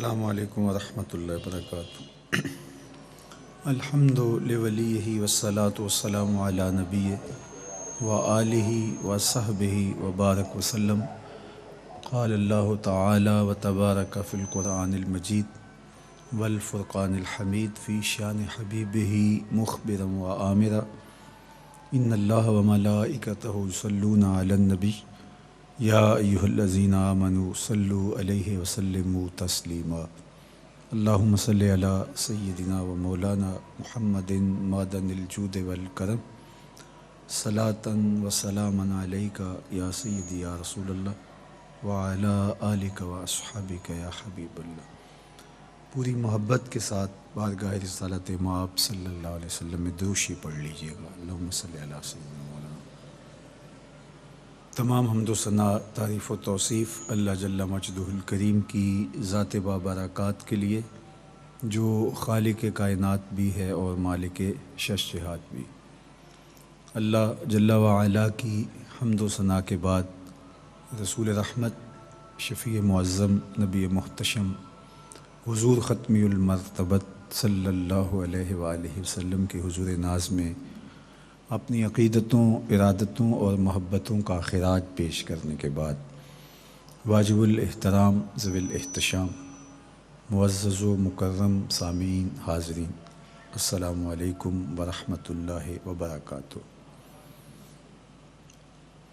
السلام علیکم ورحمۃ اللہ وبرکاتہ۔ الحمد لولیہ والصلاة والسلام علی نبی و آلہ و صحبہ وبارک وسلم۔ قال اللہ تعالی و تبارک فی القرآن المجید والفرقان الحمید فی شان حبیبہ مخبرا و آمرا ان اللہ و ملائکتہ یصلون علی النبی یا ایہا الذین آمنوا صلوا علیہ وسلموا تسلیما۔ اللہم صلی علی سیدنا و مولانا محمد معدن الجود والکرم صلاۃ و سلاما علیک یا سیدی یا رسول اللہ وعلی آلک و اصحابک یا حبیب اللہ۔ پوری محبت کے ساتھ بارگاہ رسالت مآب صلی اللہ علیہ وسلم میں دوشی پڑھ لیجیے گا۔ اللہم صلی علی سیدنا مولانا۔ تمام حمد و ثناء، تعریف و توصیف اللہ جل مجدہ الکریم کی ذات بابرکات کے لیے، جو خالق کائنات بھی ہے اور مالک شش جہات بھی۔ اللہ جل وعلا کی حمد و ثناء کے بعد رسول رحمت، شفیع معظم، نبی محتشم، حضور ختمی المرتبت صلی اللہ علیہ وآلہ وسلم کے حضور ناز میں اپنی عقیدتوں، ارادتوں اور محبتوں کا خراج پیش کرنے کے بعد، واجب الاحترام، ذوی الاحتشام، معزز و مکرم سامعین، حاضرین، السلام علیکم ورحمۃ اللہ وبرکاتہ۔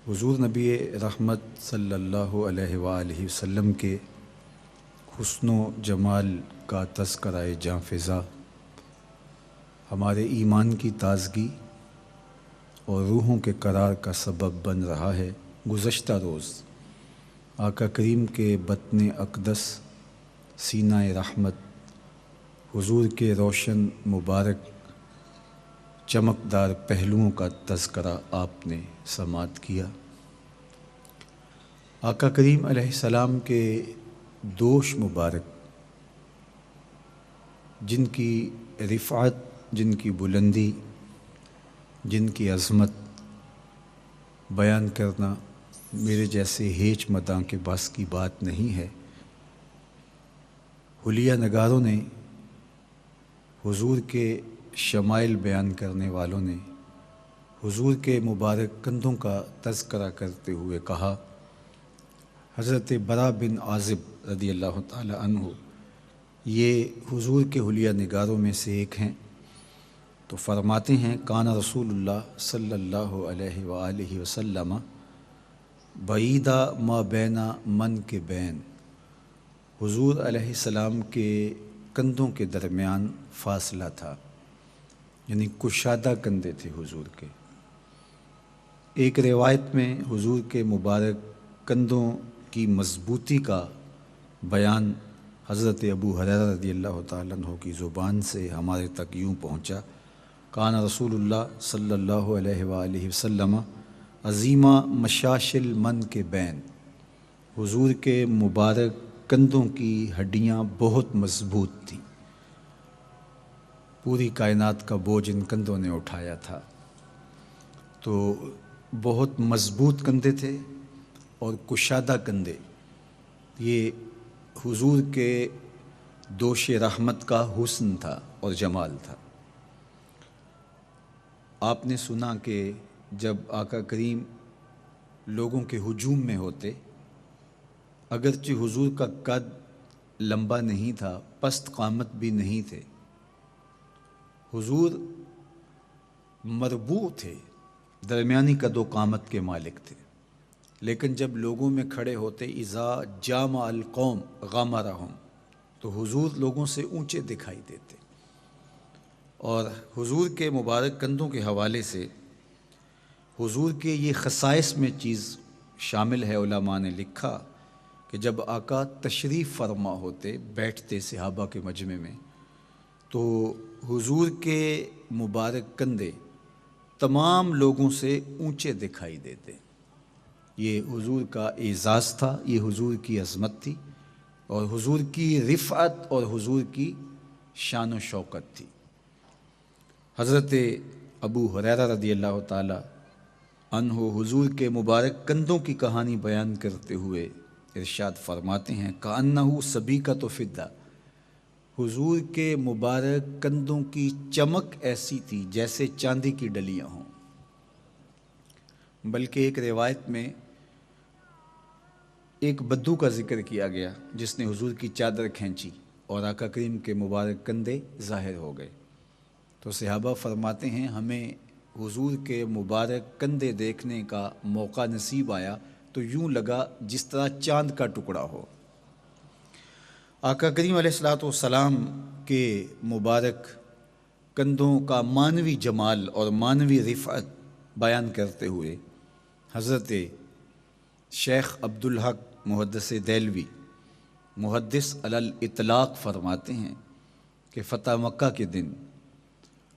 حضور نبی رحمت صلی اللہ علیہ وآلہ وسلم کے حسن و جمال کا تذکرہ جاں فضا ہمارے ایمان کی تازگی اور روحوں کے قرار کا سبب بن رہا ہے۔ گزشتہ روز آقا کریم کے بطن اقدس، سینہ رحمت، حضور کے روشن مبارک چمکدار پہلوؤں کا تذکرہ آپ نے سماعت کیا۔ آقا کریم علیہ السلام کے دوش مبارک، جن کی رفعت، جن کی بلندی، جن کی عظمت بیان کرنا میرے جیسے ہیچ مداں کے بس کی بات نہیں ہے۔ حلیہ نگاروں نے، حضور کے شمائل بیان کرنے والوں نے حضور کے مبارک کندھوں کا تذکرہ کرتے ہوئے کہا، حضرت برا بن عازب رضی اللہ تعالی عنہ یہ حضور کے حلیہ نگاروں میں سے ایک ہیں، تو فرماتے ہیں، کان رسول اللہ صلی اللہ علیہ وآلہ وسلم بعیدا ما بین من کے بین، حضور علیہ السلام کے کندھوں کے درمیان فاصلہ تھا، یعنی کشادہ کندھے تھے حضور کے۔ ایک روایت میں حضور کے مبارک کندھوں کی مضبوطی کا بیان حضرت ابو ہریرہ رضی اللہ تعالیٰ عنہ کی زبان سے ہمارے تک یوں پہنچا، کان رسول اللہ صلی اللہ علیہ وآلہ وسلم عظیمہ مشاشل من کے بین، حضور کے مبارک کندھوں کی ہڈیاں بہت مضبوط تھیں، پوری کائنات کا بوجھ ان کندھوں نے اٹھایا تھا، تو بہت مضبوط کندھے تھے اور کشادہ کندھے، یہ حضور کے دوش رحمت کا حسن تھا اور جمال تھا۔ آپ نے سنا کہ جب آقا کریم لوگوں کے ہجوم میں ہوتے، اگرچہ حضور کا قد لمبا نہیں تھا، پست قامت بھی نہیں تھے، حضور مربوع تھے، درمیانی قد و قامت کے مالک تھے، لیکن جب لوگوں میں کھڑے ہوتے، اذا جامع القوم غمرہم، تو حضور لوگوں سے اونچے دکھائی دیتے۔ اور حضور کے مبارک کندھوں کے حوالے سے حضور کے یہ خصائص میں چیز شامل ہے، علماء نے لکھا کہ جب آقا تشریف فرما ہوتے، بیٹھتے صحابہ کے مجمع میں، تو حضور کے مبارک کندھے تمام لوگوں سے اونچے دکھائی دیتے۔ یہ حضور کا اعزاز تھا، یہ حضور کی عظمت تھی، اور حضور کی رفعت اور حضور کی شان و شوکت تھی۔ حضرت ابو ہریرہ رضی اللہ تعالی عنہ حضور کے مبارک کندھوں کی کہانی بیان کرتے ہوئے ارشاد فرماتے ہیں، کأنہ سبیکۃ فضہ، حضور کے مبارک کندھوں کی چمک ایسی تھی جیسے چاندی کی ڈلیاں ہوں۔ بلکہ ایک روایت میں ایک بدو کا ذکر کیا گیا جس نے حضور کی چادر کھینچی اور آقا کریم کے مبارک کندھے ظاہر ہو گئے۔ تو صحابہ فرماتے ہیں ہمیں حضور کے مبارک کندھے دیکھنے کا موقع نصیب آیا تو یوں لگا جس طرح چاند کا ٹکڑا ہو۔ آقا کریم علیہ الصلوۃ والسلام کے مبارک کندھوں کا معنوی جمال اور معنوی رفعت بیان کرتے ہوئے حضرت شیخ عبدالحق محدث دہلوی محدث علی الاطلاق فرماتے ہیں کہ فتح مکہ کے دن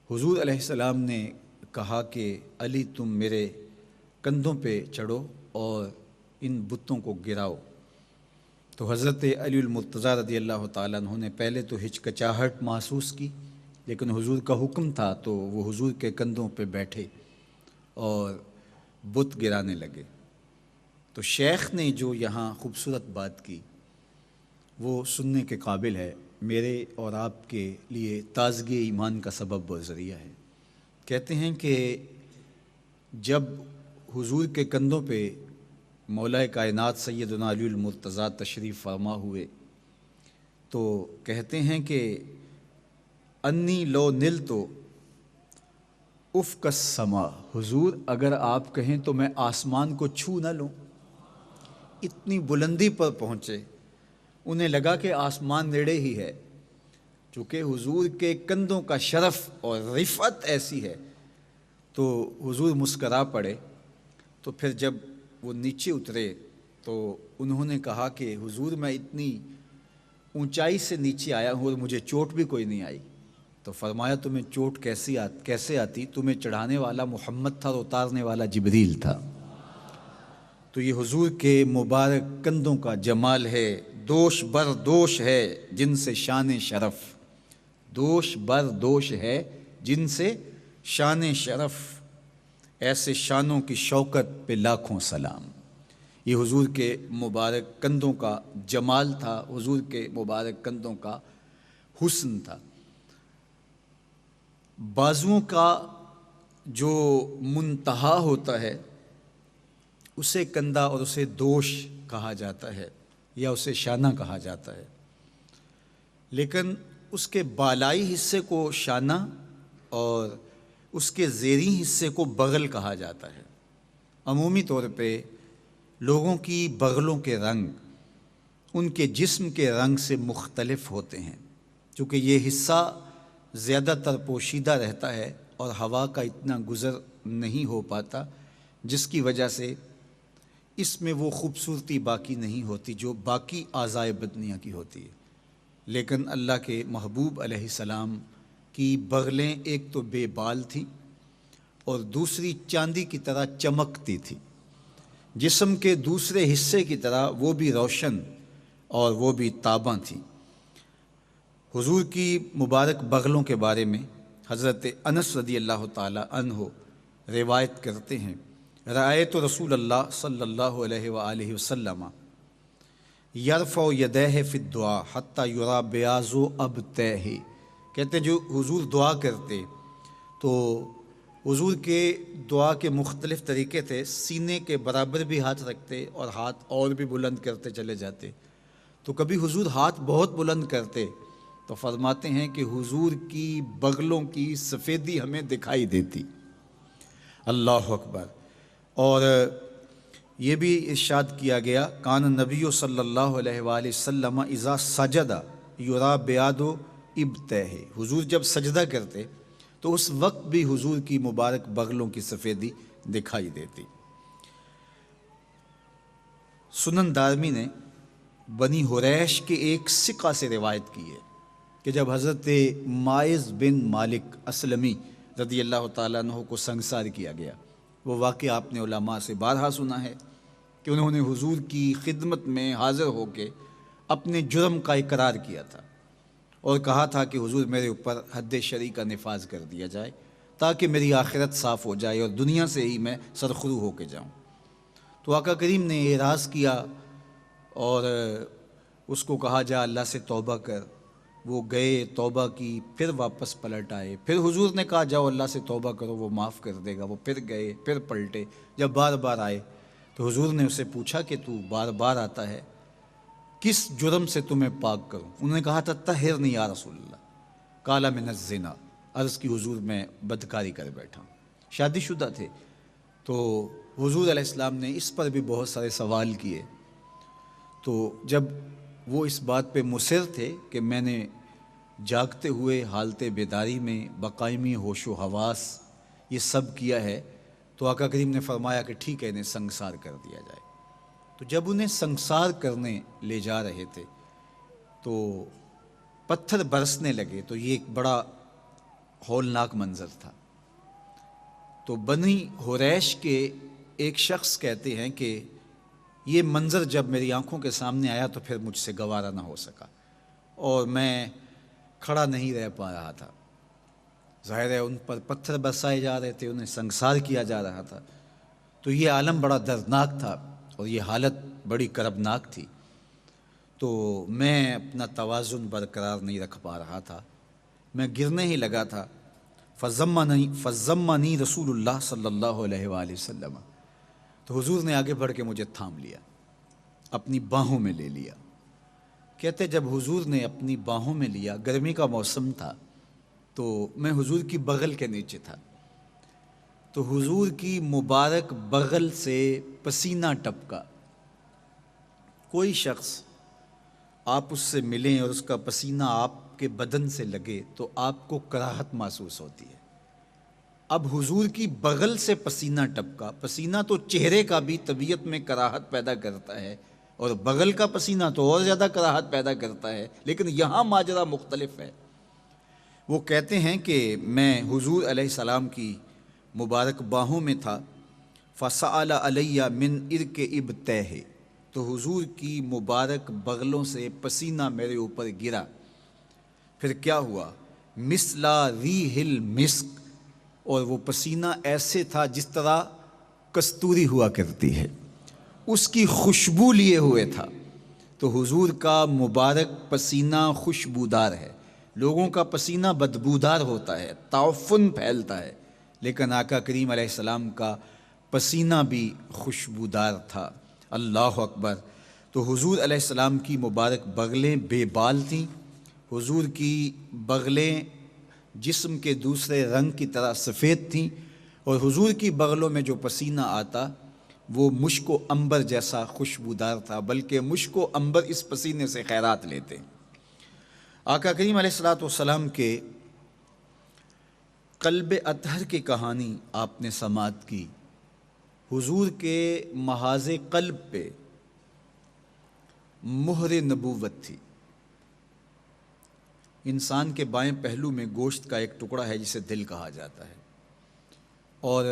حضور علیہ السلام نے کہا کہ علی تم میرے کندھوں پہ چڑھو اور ان بتوں کو گراؤ۔ تو حضرت علی المرتضیٰ رضی اللہ تعالیٰ عنہ نے پہلے تو ہچکچاہٹ محسوس کی، لیکن حضور کا حکم تھا تو وہ حضور کے کندھوں پہ بیٹھے اور بت گرانے لگے۔ تو شیخ نے جو یہاں خوبصورت بات کی وہ سننے کے قابل ہے، میرے اور آپ کے لیے تازگی ایمان کا سبب و ذریعہ ہے۔ کہتے ہیں کہ جب حضور کے کندھوں پہ مولا کائنات سیدنا علی المرتضیٰ تشریف فرما ہوئے تو کہتے ہیں کہ انی لو نل تو افق السما، حضور اگر آپ کہیں تو میں آسمان کو چھو نہ لوں۔ اتنی بلندی پر پہنچے، انہیں لگا کہ آسمان نیڑے ہی ہے، چونکہ حضور کے کندھوں کا شرف اور رفعت ایسی ہے تو حضور مسکرا پڑے۔ تو پھر جب وہ نیچے اترے تو انہوں نے کہا کہ حضور میں اتنی اونچائی سے نیچے آیا ہوں اور مجھے چوٹ بھی کوئی نہیں آئی۔ تو فرمایا تمہیں چوٹ کیسے آتی؟ تمہیں چڑھانے والا محمد تھا اور اتارنے والا جبریل تھا۔ تو یہ حضور کے مبارک کندھوں کا جمال ہے، دوش بر دوش ہے جن سے شان شرف، دوش بر دوش ہے جن سے شان شرف، ایسے شانوں کی شوکت پہ لاکھوں سلام۔ یہ حضور کے مبارک کندھوں کا جمال تھا، حضور کے مبارک کندھوں کا حسن تھا۔ بازوؤں کا جو منتہا ہوتا ہے اسے کندھا اور اسے دوش کہا جاتا ہے یا اسے شانہ کہا جاتا ہے، لیکن اس کے بالائی حصے کو شانہ اور اس کے زیریں حصے کو بغل کہا جاتا ہے۔ عمومی طور پہ لوگوں کی بغلوں کے رنگ ان کے جسم کے رنگ سے مختلف ہوتے ہیں، چونکہ یہ حصہ زیادہ تر پوشیدہ رہتا ہے اور ہوا کا اتنا گزر نہیں ہو پاتا، جس کی وجہ سے اس میں وہ خوبصورتی باقی نہیں ہوتی جو باقی اعضائے بدنیہ کی ہوتی ہے۔ لیکن اللہ کے محبوب علیہ السلام کی بغلیں ایک تو بے بال تھیں اور دوسری چاندی کی طرح چمکتی تھی، جسم کے دوسرے حصے کی طرح وہ بھی روشن اور وہ بھی تاباں تھیں۔ حضور کی مبارک بغلوں کے بارے میں حضرت انس رضی اللہ تعالی عنہ روایت کرتے ہیں، رأیت رسول اللہ صلی اللہ علیہ وآلہ وسلم یرفع یدیہ فی الدعاء حتی یری بیاض ابطیہ، کہتے ہیں جو حضور دعا کرتے تو حضور کے دعا کے مختلف طریقے تھے، سینے کے برابر بھی ہاتھ رکھتے اور ہاتھ اور بھی بلند کرتے چلے جاتے۔ تو کبھی حضور ہاتھ بہت بلند کرتے تو فرماتے ہیں کہ حضور کی بغلوں کی سفیدی ہمیں دکھائی دیتی۔ اللہ اکبر۔ اور یہ بھی ارشاد کیا گیا کان نبی صلی اللہ علیہ وآلہ وسلم اذا سجد یرا بیاض ابطیہ، حضور جب سجدہ کرتے تو اس وقت بھی حضور کی مبارک بغلوں کی سفیدی دکھائی دیتی۔ سنن دارمی نے بنی حریش کے ایک ثقہ سے روایت کی ہے کہ جب حضرت ماعز بن مالک اسلمی رضی اللہ تعالیٰ عنہ کو سنگسار کیا گیا، وہ واقعہ آپ نے علماء سے بارہا سنا ہے کہ انہوں نے حضور کی خدمت میں حاضر ہو کے اپنے جرم کا اقرار کیا تھا اور کہا تھا کہ حضور میرے اوپر حد شرعی کا نفاذ کر دیا جائے تاکہ میری آخرت صاف ہو جائے اور دنیا سے ہی میں سرخرو ہو کے جاؤں۔ تو آقا کریم نے اعراض کیا اور اس کو کہا جا اللہ سے توبہ کر، وہ گئے، توبہ کی، پھر واپس پلٹ آئے، پھر حضور نے کہا جاؤ اللہ سے توبہ کرو وہ معاف کر دے گا، وہ پھر گئے، پھر پلٹے، جب بار بار آئے تو حضور نے اسے پوچھا کہ تو بار بار آتا ہے، کس جرم سے تمہیں پاک کروں؟ انہوں نے کہا تھا طہرنی یا رسول اللہ، قال من الزنا، عرض کی حضور میں بدکاری کر بیٹھا ہوں، شادی شدہ تھے۔ تو حضور علیہ السلام نے اس پر بھی بہت سارے سوال کیے، تو جب وہ اس بات پہ مصر تھے کہ میں نے جاگتے ہوئے حالت بیداری میں بقائمی ہوش و حواس یہ سب کیا ہے، تو آقا کریم نے فرمایا کہ ٹھیک ہے انہیں سنگسار کر دیا جائے۔ تو جب انہیں سنگسار کرنے لے جا رہے تھے تو پتھر برسنے لگے، تو یہ ایک بڑا ہولناک منظر تھا۔ تو بنی حریش کے ایک شخص کہتے ہیں کہ یہ منظر جب میری آنکھوں کے سامنے آیا تو پھر مجھ سے گوارا نہ ہو سکا اور میں کھڑا نہیں رہ پا رہا تھا۔ ظاہر ہے ان پر پتھر برسائے جا رہے تھے، انہیں سنگسار کیا جا رہا تھا، تو یہ عالم بڑا دردناک تھا اور یہ حالت بڑی کربناک تھی۔ تو میں اپنا توازن برقرار نہیں رکھ پا رہا تھا، میں گرنے ہی لگا تھا۔ فضمنی رسول اللہ صلی اللہ علیہ وآلہ وسلم، تو حضور نے آگے بڑھ کے مجھے تھام لیا، اپنی باہوں میں لے لیا۔ کہتے جب حضور نے اپنی باہوں میں لیا، گرمی کا موسم تھا تو میں حضور کی بغل کے نیچے تھا، تو حضور کی مبارک بغل سے پسینہ ٹپکا۔ کوئی شخص آپ اس سے ملیں اور اس کا پسینہ آپ کے بدن سے لگے تو آپ کو کراہت محسوس ہوتی ہے۔ اب حضور کی بغل سے پسینہ ٹپکا، پسینہ تو چہرے کا بھی طبیعت میں کراہت پیدا کرتا ہے اور بغل کا پسینہ تو اور زیادہ کراہت پیدا کرتا ہے، لیکن یہاں ماجرا مختلف ہے۔ وہ کہتے ہیں کہ میں حضور علیہ السلام کی مبارک باہوں میں تھا، فسأل علی من عرق ابطیہ، تو حضور کی مبارک بغلوں سے پسینہ میرے اوپر گرا۔ پھر کیا ہوا؟ مثلا ریح المسک، اور وہ پسینہ ایسے تھا جس طرح کستوری ہوا کرتی ہے، اس کی خوشبو لیے ہوئے تھا۔ تو حضور کا مبارک پسینہ خوشبودار ہے، لوگوں کا پسینہ بدبودار ہوتا ہے، تعفن پھیلتا ہے، لیکن آقا کریم علیہ السلام کا پسینہ بھی خوشبودار تھا۔ اللہ اکبر۔ تو حضور علیہ السلام کی مبارک بغلیں بے بال تھیں، حضور کی بغلیں جسم کے دوسرے رنگ کی طرح سفید تھیں، اور حضور کی بغلوں میں جو پسینہ آتا وہ مشک و عنبر جیسا خوشبودار تھا، بلکہ مشک و عنبر اس پسینے سے خیرات لیتے۔ آقا کریم علیہ السلام کے قلب اطہر کی کہانی آپ نے سماعت کی۔ حضور کے محاذ قلب پہ مہر نبوت تھی۔ انسان کے بائیں پہلو میں گوشت کا ایک ٹکڑا ہے جسے دل کہا جاتا ہے، اور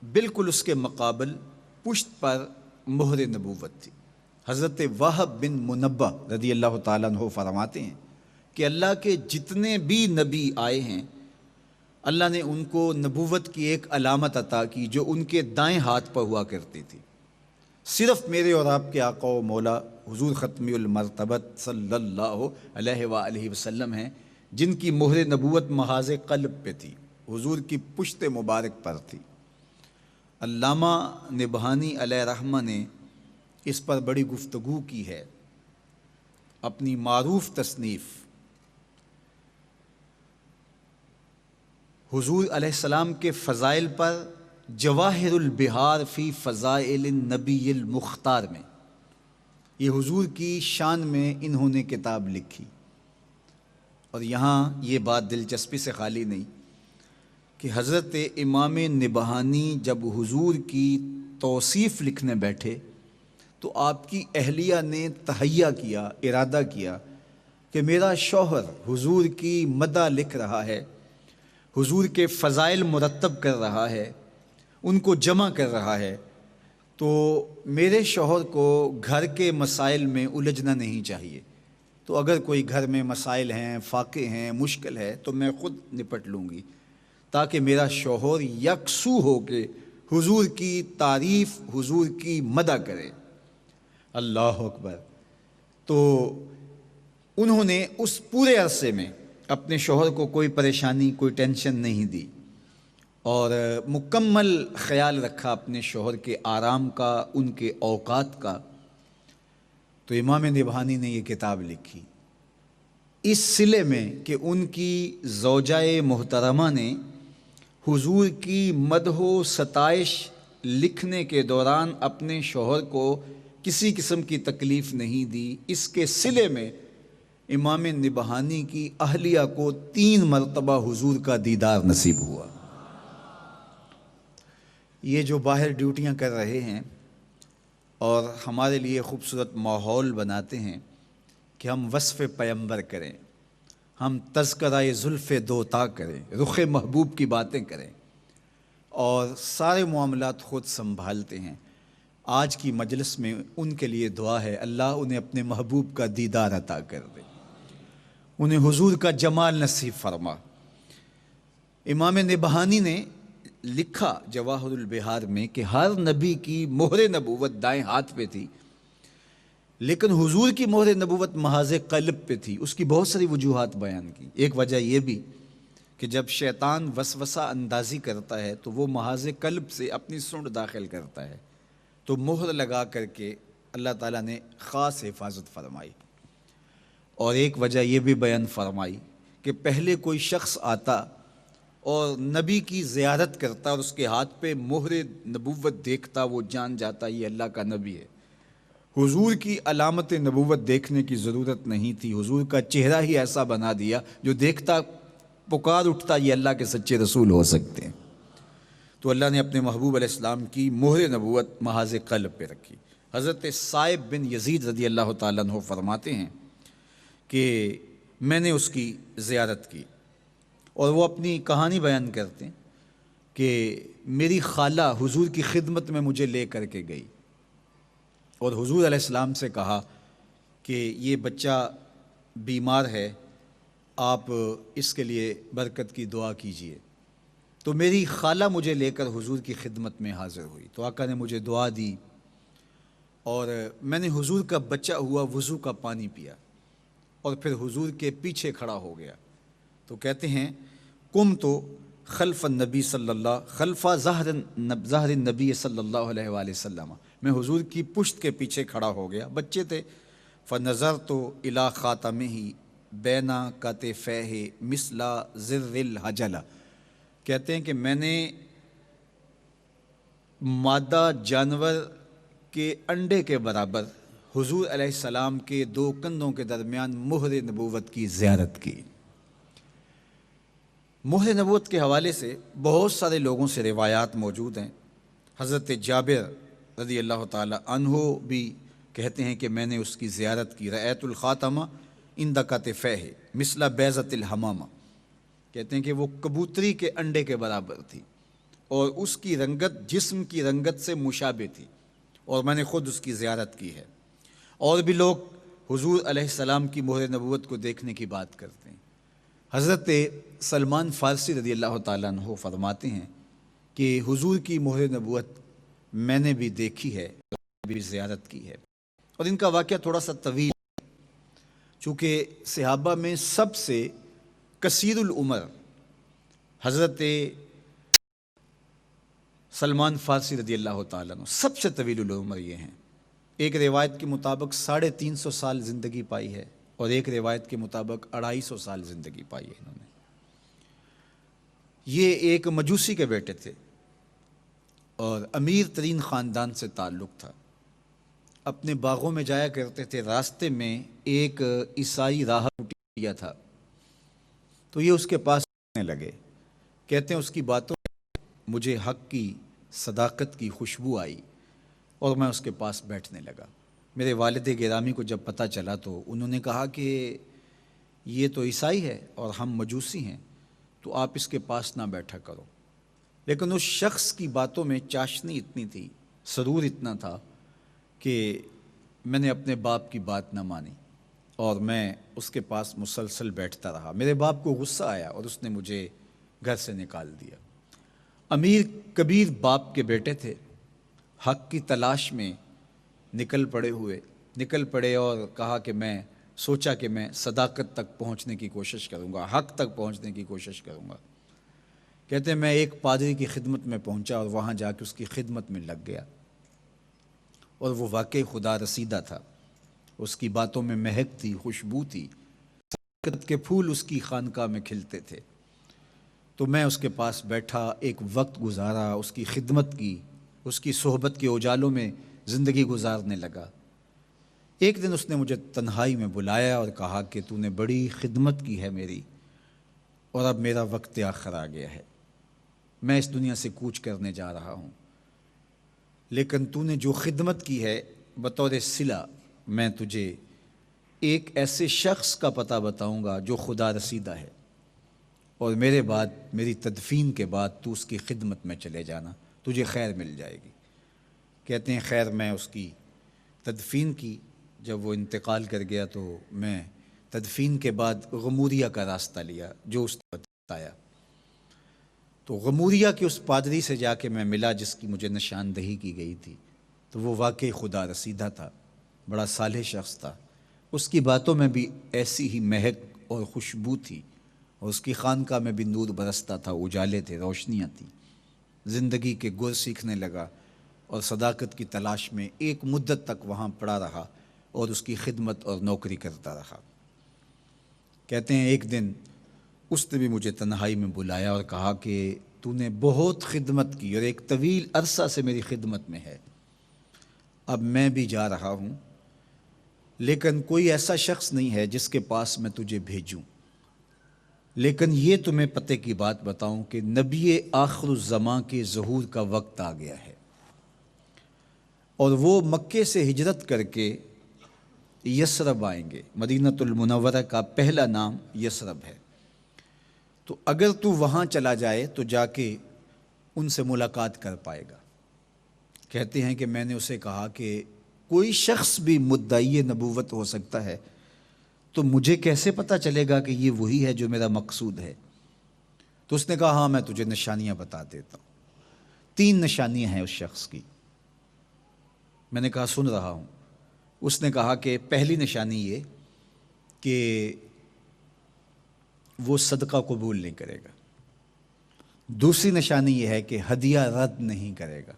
بالکل اس کے مقابل پشت پر مہر نبوت تھی۔ حضرت وہب بن منبہ رضی اللہ تعالیٰ عنہ فرماتے ہیں کہ اللہ کے جتنے بھی نبی آئے ہیں، اللہ نے ان کو نبوت کی ایک علامت عطا کی جو ان کے دائیں ہاتھ پر ہوا کرتی تھی۔ صرف میرے اور آپ کے آقا و مولا حضور ختمی المرتبت صلی اللہ علیہ وآلہ وسلم ہیں جن کی مہر نبوت محاذ قلب پہ تھی، حضور کی پشت مبارک پر تھی۔ علامہ نبہانی علیہ رحمہ نے اس پر بڑی گفتگو کی ہے اپنی معروف تصنیف حضور علیہ السلام کے فضائل پر جواہر البحار فی فضائل النبی المختار میں۔ یہ حضور کی شان میں انہوں نے کتاب لکھی، اور یہاں یہ بات دلچسپی سے خالی نہیں کہ حضرت امام نبہانی جب حضور کی توصیف لکھنے بیٹھے تو آپ کی اہلیہ نے تہیہ کیا، ارادہ کیا کہ میرا شوہر حضور کی مدح لکھ رہا ہے، حضور کے فضائل مرتب کر رہا ہے، ان کو جمع کر رہا ہے، تو میرے شوہر کو گھر کے مسائل میں الجھنا نہیں چاہیے، تو اگر کوئی گھر میں مسائل ہیں، فاقے ہیں، مشکل ہے تو میں خود نپٹ لوں گی، تاکہ میرا شوہر یکسو ہو کے حضور کی تعریف، حضور کی مدح کرے۔ اللہ اکبر۔ تو انہوں نے اس پورے عرصے میں اپنے شوہر کو کوئی پریشانی، کوئی ٹینشن نہیں دی اور مکمل خیال رکھا اپنے شوہر کے آرام کا، ان کے اوقات کا۔ تو امام نبہانی نے یہ کتاب لکھی اس صلے میں کہ ان کی زوجہ محترمہ نے حضور کی مدح و ستائش لکھنے کے دوران اپنے شوہر کو کسی قسم کی تکلیف نہیں دی۔ اس کے صلے میں امام نبہانی کی اہلیہ کو 3 مرتبہ حضور کا دیدار نصیب ہوا۔ یہ جو باہر ڈیوٹیاں کر رہے ہیں اور ہمارے لیے خوبصورت ماحول بناتے ہیں کہ ہم وصف پیمبر کریں، ہم تذکرہ زلف دوتا کریں، رخ محبوب کی باتیں کریں اور سارے معاملات خود سنبھالتے ہیں، آج کی مجلس میں ان کے لیے دعا ہے اللہ انہیں اپنے محبوب کا دیدار عطا کر دے، انہیں حضور کا جمال نصیب فرما۔ امام نبہانی نے لکھا جواہر البحار میں کہ ہر نبی کی مہر نبوت دائیں ہاتھ پہ تھی، لیکن حضور کی مہر نبوت محاذ قلب پہ تھی۔ اس کی بہت ساری وجوہات بیان کی۔ ایک وجہ یہ بھی کہ جب شیطان وسوسہ اندازی کرتا ہے تو وہ محاذ قلب سے اپنی سونڈ داخل کرتا ہے، تو مہر لگا کر کے اللہ تعالیٰ نے خاص حفاظت فرمائی۔ اور ایک وجہ یہ بھی بیان فرمائی کہ پہلے کوئی شخص آتا اور نبی کی زیارت کرتا اور اس کے ہاتھ پہ مہر نبوت دیکھتا، وہ جان جاتا یہ اللہ کا نبی ہے۔ حضور کی علامت نبوت دیکھنے کی ضرورت نہیں تھی، حضور کا چہرہ ہی ایسا بنا دیا جو دیکھتا پکار اٹھتا یہ اللہ کے سچے رسول ہو سکتے ہیں۔ تو اللہ نے اپنے محبوب علیہ السلام کی مہر نبوت محاذ قلب پہ رکھی۔ حضرت صائب بن یزید رضی اللہ تعالیٰ عنہ فرماتے ہیں کہ میں نے اس کی زیارت کی اور وہ اپنی کہانی بیان کرتے ہیں کہ میری خالہ حضور کی خدمت میں مجھے لے کر کے گئی اور حضور علیہ السلام سے کہا کہ یہ بچہ بیمار ہے، آپ اس کے لیے برکت کی دعا کیجئے۔ تو میری خالہ مجھے لے کر حضور کی خدمت میں حاضر ہوئی، تو آقا نے مجھے دعا دی اور میں نے حضور کا بچہ ہوا وضو کا پانی پیا اور پھر حضور کے پیچھے کھڑا ہو گیا۔ تو کہتے ہیں قم تو خلف النبی خلف ظہر النبی صلی اللہ علیہ وآلہ وسلم، میں حضور کی پشت کے پیچھے کھڑا ہو گیا، بچے تھے۔ فنظرت الی خاتمہ بین کتفیہ مثل زر الحجلہ، کہتے ہیں کہ میں نے مادہ جانور کے انڈے کے برابر حضور علیہ السلام کے 2 کندھوں کے درمیان مہر نبوت کی زیارت کی۔ مہر نبوت کے حوالے سے بہت سارے لوگوں سے روایات موجود ہیں۔ حضرت جابر رضی اللہ تعالی عنہ بھی کہتے ہیں کہ میں نے اس کی زیارت کی، رأیت الخاتمہ عند کتفیہ مثل بیضۃ الحمامہ، کہتے ہیں کہ وہ کبوتری کے انڈے کے برابر تھی اور اس کی رنگت جسم کی رنگت سے مشابہ تھی، اور میں نے خود اس کی زیارت کی ہے۔ اور بھی لوگ حضور علیہ السلام کی مہر نبوت کو دیکھنے کی بات کرتے ہیں۔ حضرت سلمان فارسی رضی اللہ تعالیٰ عنہ فرماتے ہیں کہ حضور کی مہر نبوت میں نے بھی دیکھی ہے، بھی زیارت کی ہے، اور ان کا واقعہ تھوڑا سا طویل ہے، چونکہ صحابہ میں سب سے کثیر العمر حضرت سلمان فارسی رضی اللہ تعالیٰ عنہ، سب سے طویل العمر یہ ہیں۔ ایک روایت کے مطابق 350 سال زندگی پائی ہے اور ایک روایت کے مطابق 250 سال زندگی پائی ہے انہوں نے۔ یہ ایک مجوسی کے بیٹے تھے اور امیر ترین خاندان سے تعلق تھا، اپنے باغوں میں جایا کرتے تھے، راستے میں ایک عیسائی راہب ٹکیا تھا تو یہ اس کے پاس آنے لگے، کہتے ہیں اس کی باتوں میں مجھے حق کی صداقت کی خوشبو آئی اور میں اس کے پاس بیٹھنے لگا۔ میرے والد گرامی کو جب پتہ چلا تو انہوں نے کہا کہ یہ تو عیسائی ہے اور ہم مجوسی ہیں، تو آپ اس کے پاس نہ بیٹھا کرو۔ لیکن اس شخص کی باتوں میں چاشنی اتنی تھی، سرور اتنا تھا کہ میں نے اپنے باپ کی بات نہ مانی اور میں اس کے پاس مسلسل بیٹھتا رہا۔ میرے باپ کو غصہ آیا اور اس نے مجھے گھر سے نکال دیا۔ امیر کبیر باپ کے بیٹے تھے، حق کی تلاش میں نکل پڑے اور کہا کہ میں سوچا کہ میں صداقت تک پہنچنے کی کوشش کروں گا، حق تک پہنچنے کی کوشش کروں گا۔ کہتے ہیں میں ایک پادری کی خدمت میں پہنچا اور وہاں جا کے اس کی خدمت میں لگ گیا، اور وہ واقعی خدا رسیدہ تھا۔ اس کی باتوں میں مہک تھی، خوشبو تھی، صداقت کے پھول اس کی خانقاہ میں کھلتے تھے۔ تو میں اس کے پاس بیٹھا، ایک وقت گزارا، اس کی خدمت کی، اس کی صحبت کے اجالوں میں زندگی گزارنے لگا۔ ایک دن اس نے مجھے تنہائی میں بلایا اور کہا کہ تو نے بڑی خدمت کی ہے میری، اور اب میرا وقت آخر آ گیا ہے، میں اس دنیا سے کوچ کرنے جا رہا ہوں، لیکن تو نے جو خدمت کی ہے بطور صلہ میں تجھے ایک ایسے شخص کا پتہ بتاؤں گا جو خدا رسیدہ ہے، اور میرے بعد، میری تدفین کے بعد تو اس کی خدمت میں چلے جانا، تجھے خیر مل جائے گی۔ کہتے ہیں خیر میں اس کی تدفین کی۔ جب وہ انتقال کر گیا تو میں تدفین کے بعد غموریہ کا راستہ لیا جو اس نے بتایا۔ تو غموریہ کے اس پادری سے جا کے میں ملا جس کی مجھے نشاندہی کی گئی تھی، تو وہ واقعی خدا رسیدہ تھا، بڑا صالح شخص تھا۔ اس کی باتوں میں بھی ایسی ہی مہک اور خوشبو تھی، اور اس کی خانقاہ میں بھی نور برستا تھا، اجالے تھے، روشنیاں تھیں۔ زندگی کے گر سیکھنے لگا اور صداقت کی تلاش میں ایک مدت تک وہاں پڑا رہا اور اس کی خدمت اور نوکری کرتا رہا۔ کہتے ہیں ایک دن اس نے بھی مجھے تنہائی میں بلایا اور کہا کہ تو نے بہت خدمت کی اور ایک طویل عرصہ سے میری خدمت میں ہے، اب میں بھی جا رہا ہوں، لیکن کوئی ایسا شخص نہیں ہے جس کے پاس میں تجھے بھیجوں، لیکن یہ تمہیں پتے کی بات بتاؤں کہ نبی آخر الزماں کے ظہور کا وقت آ گیا ہے، اور وہ مکے سے ہجرت کر کے یثرب آئیں گے۔ مدینۃ المنورہ کا پہلا نام یثرب ہے۔ تو اگر تو وہاں چلا جائے تو جا کے ان سے ملاقات کر پائے گا۔ کہتے ہیں کہ میں نے اسے کہا کہ کوئی شخص بھی مدعی نبوت ہو سکتا ہے، تو مجھے کیسے پتہ چلے گا کہ یہ وہی ہے جو میرا مقصود ہے؟ تو اس نے کہا ہاں میں تجھے نشانیاں بتا دیتا ہوں۔ 3 نشانیاں ہیں اس شخص کی۔ میں نے کہا سن رہا ہوں۔ اس نے کہا کہ پہلی نشانی یہ کہ وہ صدقہ قبول نہیں کرے گا، دوسری نشانی یہ ہے کہ ہدیہ رد نہیں کرے گا،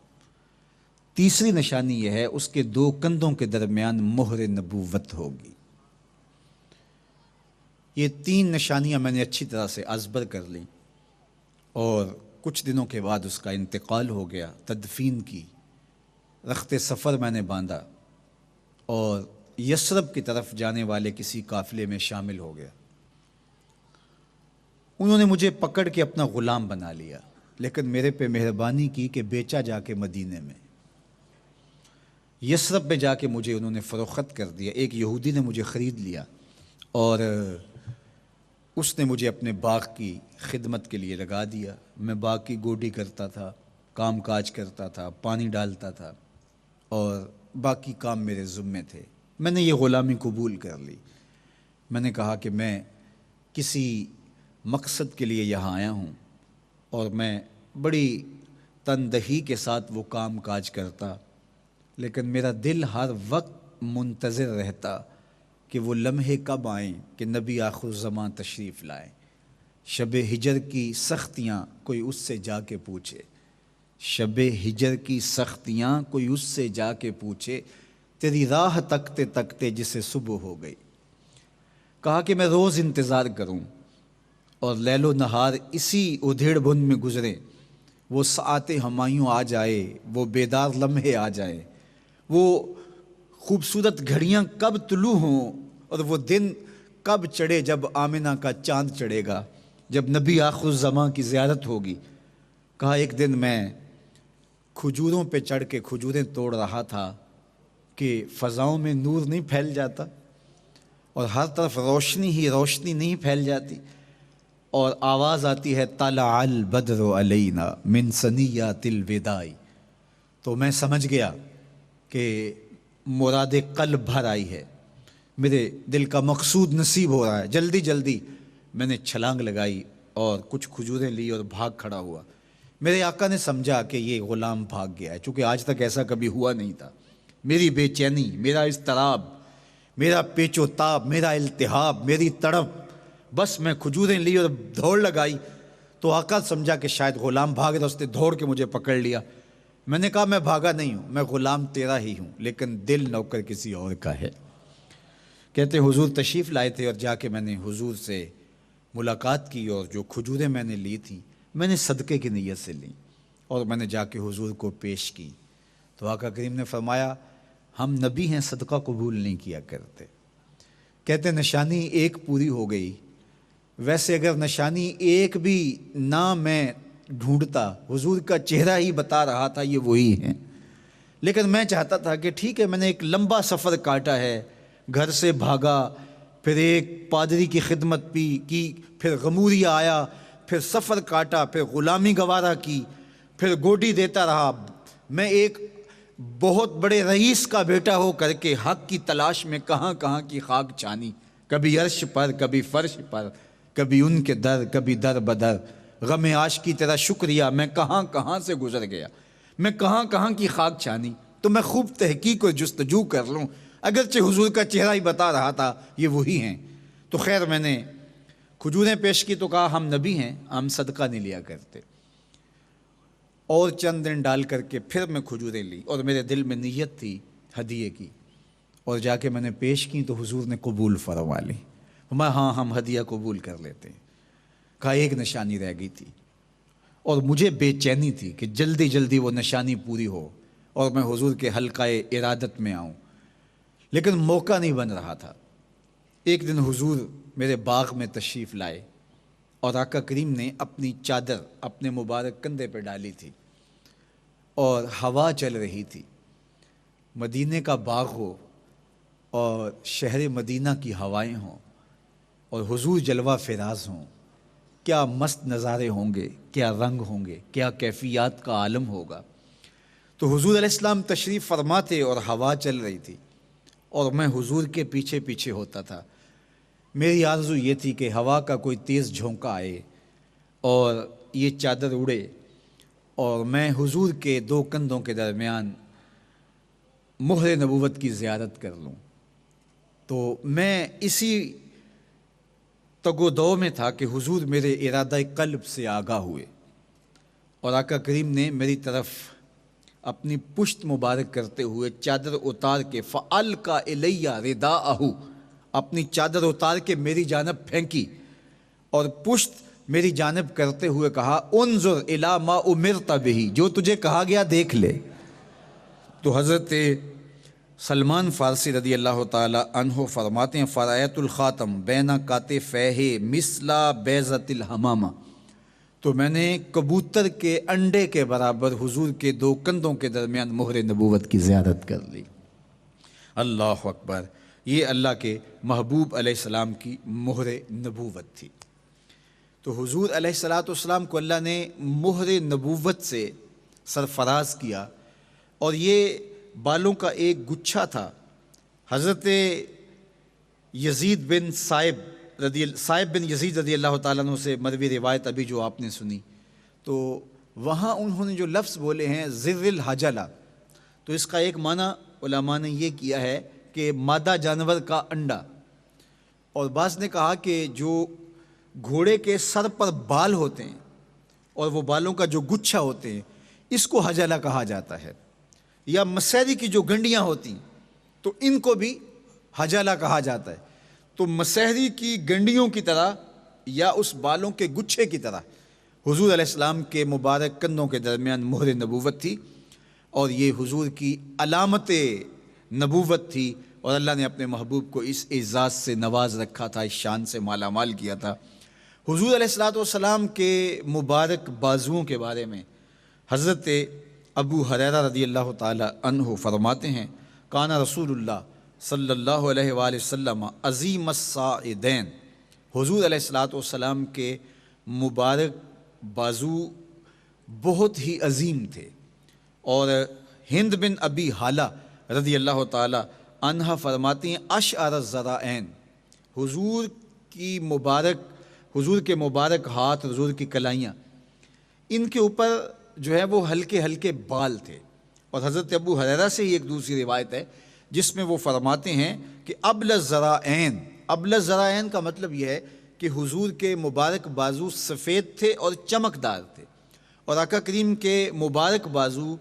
تیسری نشانی یہ ہے اس کے 2 کندھوں کے درمیان مہر نبوت ہوگی۔ یہ 3 نشانیاں میں نے اچھی طرح سے ازبر کر لیں، اور کچھ دنوں کے بعد اس کا انتقال ہو گیا، تدفین کی، رخت سفر میں نے باندھا اور یثرب کی طرف جانے والے کسی قافلے میں شامل ہو گیا۔ انہوں نے مجھے پکڑ کے اپنا غلام بنا لیا، لیکن میرے پہ مہربانی کی کہ بیچا جا کے مدینے میں۔ یثرب میں جا کے مجھے انہوں نے فروخت کر دیا، ایک یہودی نے مجھے خرید لیا، اور اس نے مجھے اپنے باغ کی خدمت کے لیے لگا دیا۔ میں باغ کی گوڈی کرتا تھا، کام کاج کرتا تھا، پانی ڈالتا تھا، اور باقی کام میرے ذمے تھے۔ میں نے یہ غلامی قبول کر لی۔ میں نے کہا کہ میں کسی مقصد کے لیے یہاں آیا ہوں، اور میں بڑی تندہی کے ساتھ وہ کام کاج کرتا، لیکن میرا دل ہر وقت منتظر رہتا کہ وہ لمحے کب آئیں کہ نبی آخر الزمان تشریف لائیں۔ شب ہجر کی سختیاں کوئی اس سے جا کے پوچھے، شب ہجر کی سختیاں کوئی اس سے جا کے پوچھے، تیری راہ تکتے تکتے جسے صبح ہو گئی۔ کہا کہ میں روز انتظار کروں اور لیل و نہار اسی ادھیڑ بن میں گزرے، وہ ساعت ہمایوں آ جائے، وہ بیدار لمحے آ جائے، وہ خوبصورت گھڑیاں کب طلوع ہوں، اور وہ دن کب چڑھے جب آمنہ کا چاند چڑھے گا، جب نبی آخر الزمان کی زیارت ہوگی۔ کہا ایک دن میں کھجوروں پہ چڑھ کے کھجوریں توڑ رہا تھا کہ فضاؤں میں نور نہیں پھیل جاتا، اور ہر طرف روشنی ہی روشنی نہیں پھیل جاتی، اور آواز آتی ہے طلع البدر علینا من ثنیات الوداع۔ تو میں سمجھ گیا کہ مراد قلب بھر آئی ہے، میرے دل کا مقصود نصیب ہو رہا ہے۔ جلدی جلدی میں نے چھلانگ لگائی اور کچھ کھجوریں لی اور بھاگ کھڑا ہوا۔ میرے آقا نے سمجھا کہ یہ غلام بھاگ گیا ہے، چونکہ آج تک ایسا کبھی ہوا نہیں تھا۔ میری بے چینی، میرا اضطراب، میرا پیچ و تاب، میرا التہاب، میری تڑپ، بس میں کھجوریں لی اور دوڑ لگائی تو آقا سمجھا کہ شاید غلام بھاگ رہا، اس نے دوڑ کے مجھے پکڑ لیا۔ میں نے کہا میں بھاگا نہیں ہوں، میں غلام تیرا ہی ہوں، لیکن دل نوکر کسی اور کا ہے۔ کہتے حضور تشریف لائے تھے اور جا کے میں نے حضور سے ملاقات کی، اور جو کھجوریں میں نے لی تھیں میں نے صدقے کی نیت سے لیں اور میں نے جا کے حضور کو پیش کی تو آقا کریم نے فرمایا ہم نبی ہیں، صدقہ قبول نہیں کیا کرتے۔ کہتے نشانی ایک پوری ہو گئی، ویسے اگر نشانی ایک بھی نہ میں ڈھونڈتا، حضور کا چہرہ ہی بتا رہا تھا یہ وہی ہیں، لیکن میں چاہتا تھا کہ ٹھیک ہے میں نے ایک لمبا سفر کاٹا ہے، گھر سے بھاگا، پھر ایک پادری کی خدمت بھی کی، پھر غموریہ آیا، پھر سفر کاٹا، پھر غلامی گوارا کی، پھر گوڈی دیتا رہا، میں ایک بہت بڑے رئیس کا بیٹا ہو کر کے حق کی تلاش میں کہاں کہاں کی خاک چھانی، کبھی عرش پر، کبھی فرش پر، کبھی ان کے در، کبھی در بدر، غم عاشقی تیرا شکریہ، میں کہاں کہاں سے گزر گیا، میں کہاں کہاں کی خاک چھانی، تو میں خوب تحقیق اور جستجو کر لوں، اگرچہ حضور کا چہرہ ہی بتا رہا تھا یہ وہی ہیں۔ تو خیر میں نے کھجوریں پیش کی تو کہا ہم نبی ہیں، ہم صدقہ نہیں لیا کرتے، اور چند دن ڈال کر کے پھر میں کھجوریں لی اور میرے دل میں نیت تھی ہدیے کی، اور جا کے میں نے پیش کی تو حضور نے قبول فرما لی۔ میں ہاں ہم ہدیہ قبول کر لیتے ہیں۔ کہا ایک نشانی رہ گئی تھی اور مجھے بے چینی تھی کہ جلدی جلدی وہ نشانی پوری ہو اور میں حضور کے حلقہ ارادت میں آؤں، لیکن موقع نہیں بن رہا تھا۔ ایک دن حضور میرے باغ میں تشریف لائے اور آقا کریم نے اپنی چادر اپنے مبارک کندھے پہ ڈالی تھی اور ہوا چل رہی تھی، مدینے کا باغ ہو اور شہر مدینہ کی ہوائیں ہوں اور حضور جلوہ فراز ہوں، کیا مست نظارے ہوں گے، کیا رنگ ہوں گے، کیا کیفیات کا عالم ہوگا۔ تو حضور علیہ السلام تشریف فرما تھے اور ہوا چل رہی تھی اور میں حضور کے پیچھے پیچھے ہوتا تھا۔ میری آرزو یہ تھی کہ ہوا کا کوئی تیز جھونکا آئے اور یہ چادر اڑے اور میں حضور کے دو کندھوں کے درمیان مہر نبوت کی زیارت کر لوں۔ تو میں اسی تگ و دو میں تھا کہ حضور میرے ارادہ قلب سے آگاہ ہوئے اور آقا کریم نے میری طرف اپنی پشت مبارک کرتے ہوئے چادر اتار کے فَأَلْقَى إِلَيَّ رِدَاءَهُ، اپنی چادر اتار کے میری جانب پھینکی اور پشت میری جانب کرتے ہوئے کہا انظر الی ما امرت بہ، جو تجھے کہا گیا دیکھ لے۔ تو حضرت سلمان فارسی رضی اللہ تعالی عنہ فرماتے ہیں فرایت الخاتم بین کاتفیہ مثل بیضۃ الحمامہ، تو میں نے کبوتر کے انڈے کے برابر حضور کے دو کندھوں کے درمیان مہر نبوت کی زیارت کر لی۔ اللہ اکبر، یہ اللہ کے محبوب علیہ السلام کی مہر نبوت تھی۔ تو حضور علیہ السلام کو اللہ نے مہر نبوت سے سرفراز کیا، اور یہ بالوں کا ایک گچھا تھا۔ حضرت یزید بن صائب بن یزید رضی اللہ تعالیٰ عنہ سے مروی روایت ابھی جو آپ نے سنی، تو وہاں انہوں نے جو لفظ بولے ہیں ذر الحجلہ، تو اس کا ایک معنی علماء نے یہ کیا ہے کہ مادہ جانور کا انڈا، اور بعض نے کہا کہ جو گھوڑے کے سر پر بال ہوتے ہیں اور وہ بالوں کا جو گچھا ہوتے ہیں اس کو حجلہ کہا جاتا ہے، یا مسیری کی جو گنڈیاں ہوتی ہیں تو ان کو بھی حجلہ کہا جاتا ہے۔ تو مسحری کی گنڈیوں کی طرح یا اس بالوں کے گچھے کی طرح حضور علیہ السلام کے مبارک کندھوں کے درمیان مہر نبوت تھی، اور یہ حضور کی علامت نبوت تھی، اور اللہ نے اپنے محبوب کو اس اعزاز سے نواز رکھا تھا، اس شان سے مالا مال کیا تھا۔ حضور علیہ السلام کے مبارک بازوؤں کے بارے میں حضرت ابو ہریرہ رضی اللہ تعالی عنہ فرماتے ہیں کان رسول اللہ صلی اللہ علیہ وآلہ وسلم عظیم الساعدین، حضور علیہ السلام کے مبارک بازو بہت ہی عظیم تھے، اور ہند بن ابی حالہ رضی اللہ تعالی عنہ فرماتی ہیں اشعر الذرائین، حضور کے مبارک ہاتھ، حضور کی کلائیاں، ان کے اوپر جو ہے وہ ہلکے ہلکے بال تھے۔ اور حضرت ابو ہریرہ سے ہی ایک دوسری روایت ہے جس میں وہ فرماتے ہیں کہ ابلز ذرائعین کا مطلب یہ ہے کہ حضور کے مبارک بازو سفید تھے اور چمکدار تھے، اور آقا کریم کے مبارک بازو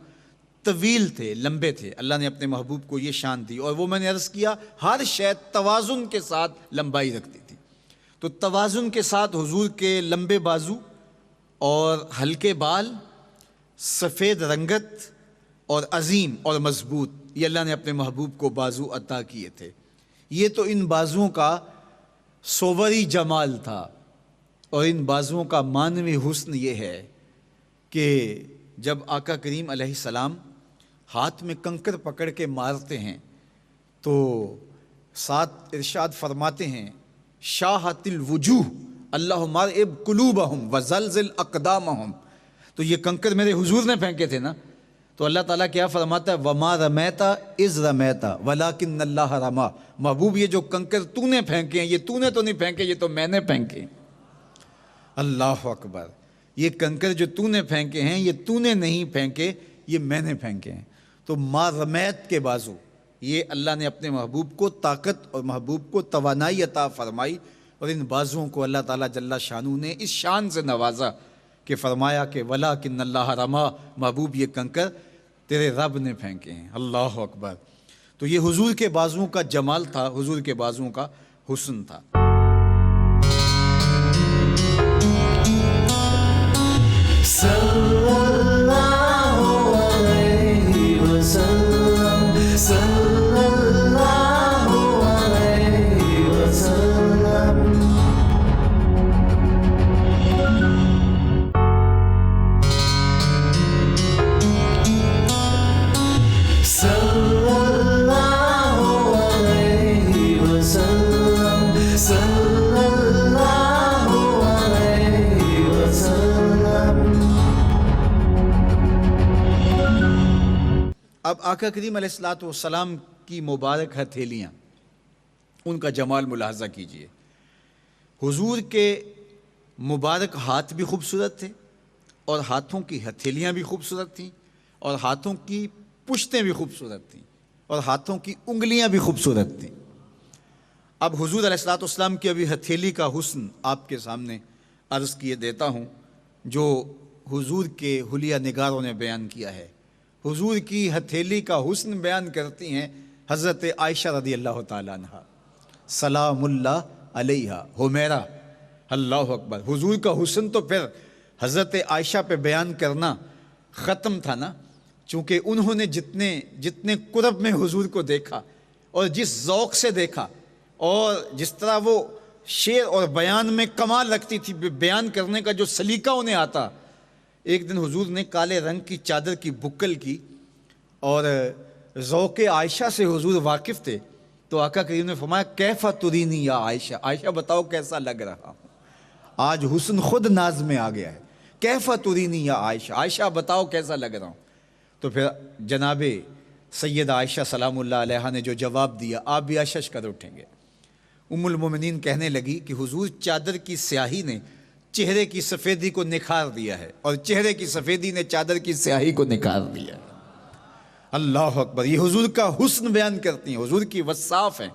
طویل تھے، لمبے تھے۔ اللہ نے اپنے محبوب کو یہ شان دی، اور وہ میں نے عرض کیا ہر شے توازن کے ساتھ لمبائی رکھتی تھی۔ تو توازن کے ساتھ حضور کے لمبے بازو اور ہلکے بال، سفید رنگت اور عظیم اور مضبوط، یہ اللہ نے اپنے محبوب کو بازو عطا کیے تھے۔ یہ تو ان بازوؤں کا صوری جمال تھا، اور ان بازوؤں کا معنوی حسن یہ ہے کہ جب آقا کریم علیہ السلام ہاتھ میں کنکر پکڑ کے مارتے ہیں تو ساتھ ارشاد فرماتے ہیں شاہت الوجوہ اللہم ارعب قلوبہم وزلزل اقدامہم۔ تو یہ کنکر میرے حضور نے پھینکے تھے نا، تو اللہ تعالیٰ کیا فرماتا ہے وما رمیت اذ رمیت ولکن اللہ رما۔ محبوب یہ جو کنکر تو نے پھینکے ہیں، یہ تو نے تو نہیں پھینکے، یہ تو میں نے پھینکے۔ اللہ اکبر، یہ کنکر جو تو نے پھینکے ہیں یہ تو نے نہیں پھینکے، یہ میں نے پھینکے ہیں۔ تو ما رمیت کے بازو، یہ اللہ نے اپنے محبوب کو طاقت اور محبوب کو توانائی عطا فرمائی، اور ان بازوؤں کو اللہ تعالیٰ جل شانہ نے اس شان سے نوازا کہ فرمایا کہ ولیکن اللہ رما، محبوب یہ کنکر تیرے رب نے پھینکے ہیں۔ اللہ اکبر۔ تو یہ حضور کے بازوؤں کا جمال تھا، حضور کے بازوؤں کا حسن تھا۔ صلی اللہ علیہ وسلم، صلی اللہ علیہ وسلم۔ صلی اللہ علیہ وسلم، صلی اللہ علیہ وسلم۔ اب آقا کریم علیہ الصلوۃ والسلام کی مبارک ہتھیلیاں، ان کا جمال ملاحظہ کیجئے۔ حضور کے مبارک ہاتھ بھی خوبصورت تھے، اور ہاتھوں کی ہتھیلیاں بھی خوبصورت تھیں، اور ہاتھوں کی پشتیں بھی خوبصورت تھیں، اور ہاتھوں کی انگلیاں بھی خوبصورت تھیں۔ اب حضور علیہ الصلوۃ والسلام کی ابھی ہتھیلی کا حسن آپ کے سامنے عرض کیے دیتا ہوں، جو حضور کے حلیہ نگاروں نے بیان کیا ہے۔ حضور کی ہتھیلی کا حسن بیان کرتی ہیں حضرت عائشہ رضی اللہ تعالیٰ عنہ، سلام اللہ علیہا حمیرہ۔ اللہ اکبر۔ حضور کا حسن تو پھر حضرت عائشہ پہ بیان کرنا ختم تھا نا، چونکہ انہوں نے جتنے قرب میں حضور کو دیکھا، اور جس ذوق سے دیکھا، اور جس طرح وہ شعر اور بیان میں کمال رکھتی تھی، بیان کرنے کا جو سلیقہ انہیں آتا۔ ایک دن حضور نے کالے رنگ کی چادر کی بکل کی، اور ذوق عائشہ سے حضور واقف تھے، تو آقا کریم نے فرمایا کیفا ترینی یا عائشہ، عائشہ بتاؤ کیسا لگ رہا ہوں۔ آج حسن خود ناز میں آ گیا ہے، کیفا ترینی یا عائشہ، عائشہ بتاؤ کیسا لگ رہا ہوں۔ تو پھر جناب سید عائشہ سلام اللہ علیہا نے جو جواب دیا، آپ بھی اشش کر اٹھیں گے۔ ام المومنین کہنے لگی کہ حضور چادر کی سیاہی نے چہرے کی سفیدی کو نکھار دیا ہے، اور چہرے کی سفیدی نے چادر کی سیاہی کو نکھار دیا ہے۔ اللہ اکبر۔ یہ حضور کا حسن بیان کرتی ہیں، حضور کی وصاف ہیں۔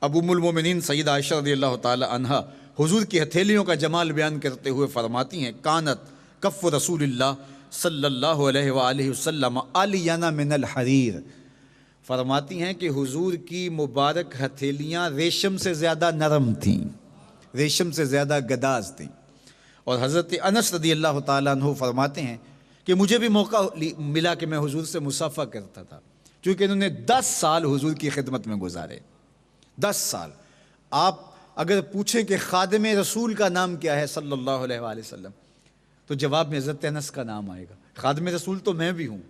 اب ام المومنین سیدہ عائشہ رضی اللہ تعالی عنہا حضور کی ہتھیلیوں کا جمال بیان کرتے ہوئے فرماتی ہیں کانت کف رسول اللہ صلی اللہ علیہ وآلہ وسلم الینا من الحریر۔ فرماتی ہیں کہ حضور کی مبارک ہتھیلیاں ریشم سے زیادہ نرم تھیں، ریشم سے زیادہ گداز تھیں۔ اور حضرت انس رضی اللہ تعالیٰ عنہ فرماتے ہیں کہ مجھے بھی موقع ملا کہ میں حضور سے مصافحہ کرتا تھا، چونکہ انہوں نے 10 سال حضور کی خدمت میں گزارے۔ 10 سال۔ آپ اگر پوچھیں کہ خادم رسول کا نام کیا ہے صلی اللہ علیہ وآلہ وسلم، تو جواب میں حضرت انس کا نام آئے گا۔ خادم رسول تو میں بھی ہوں،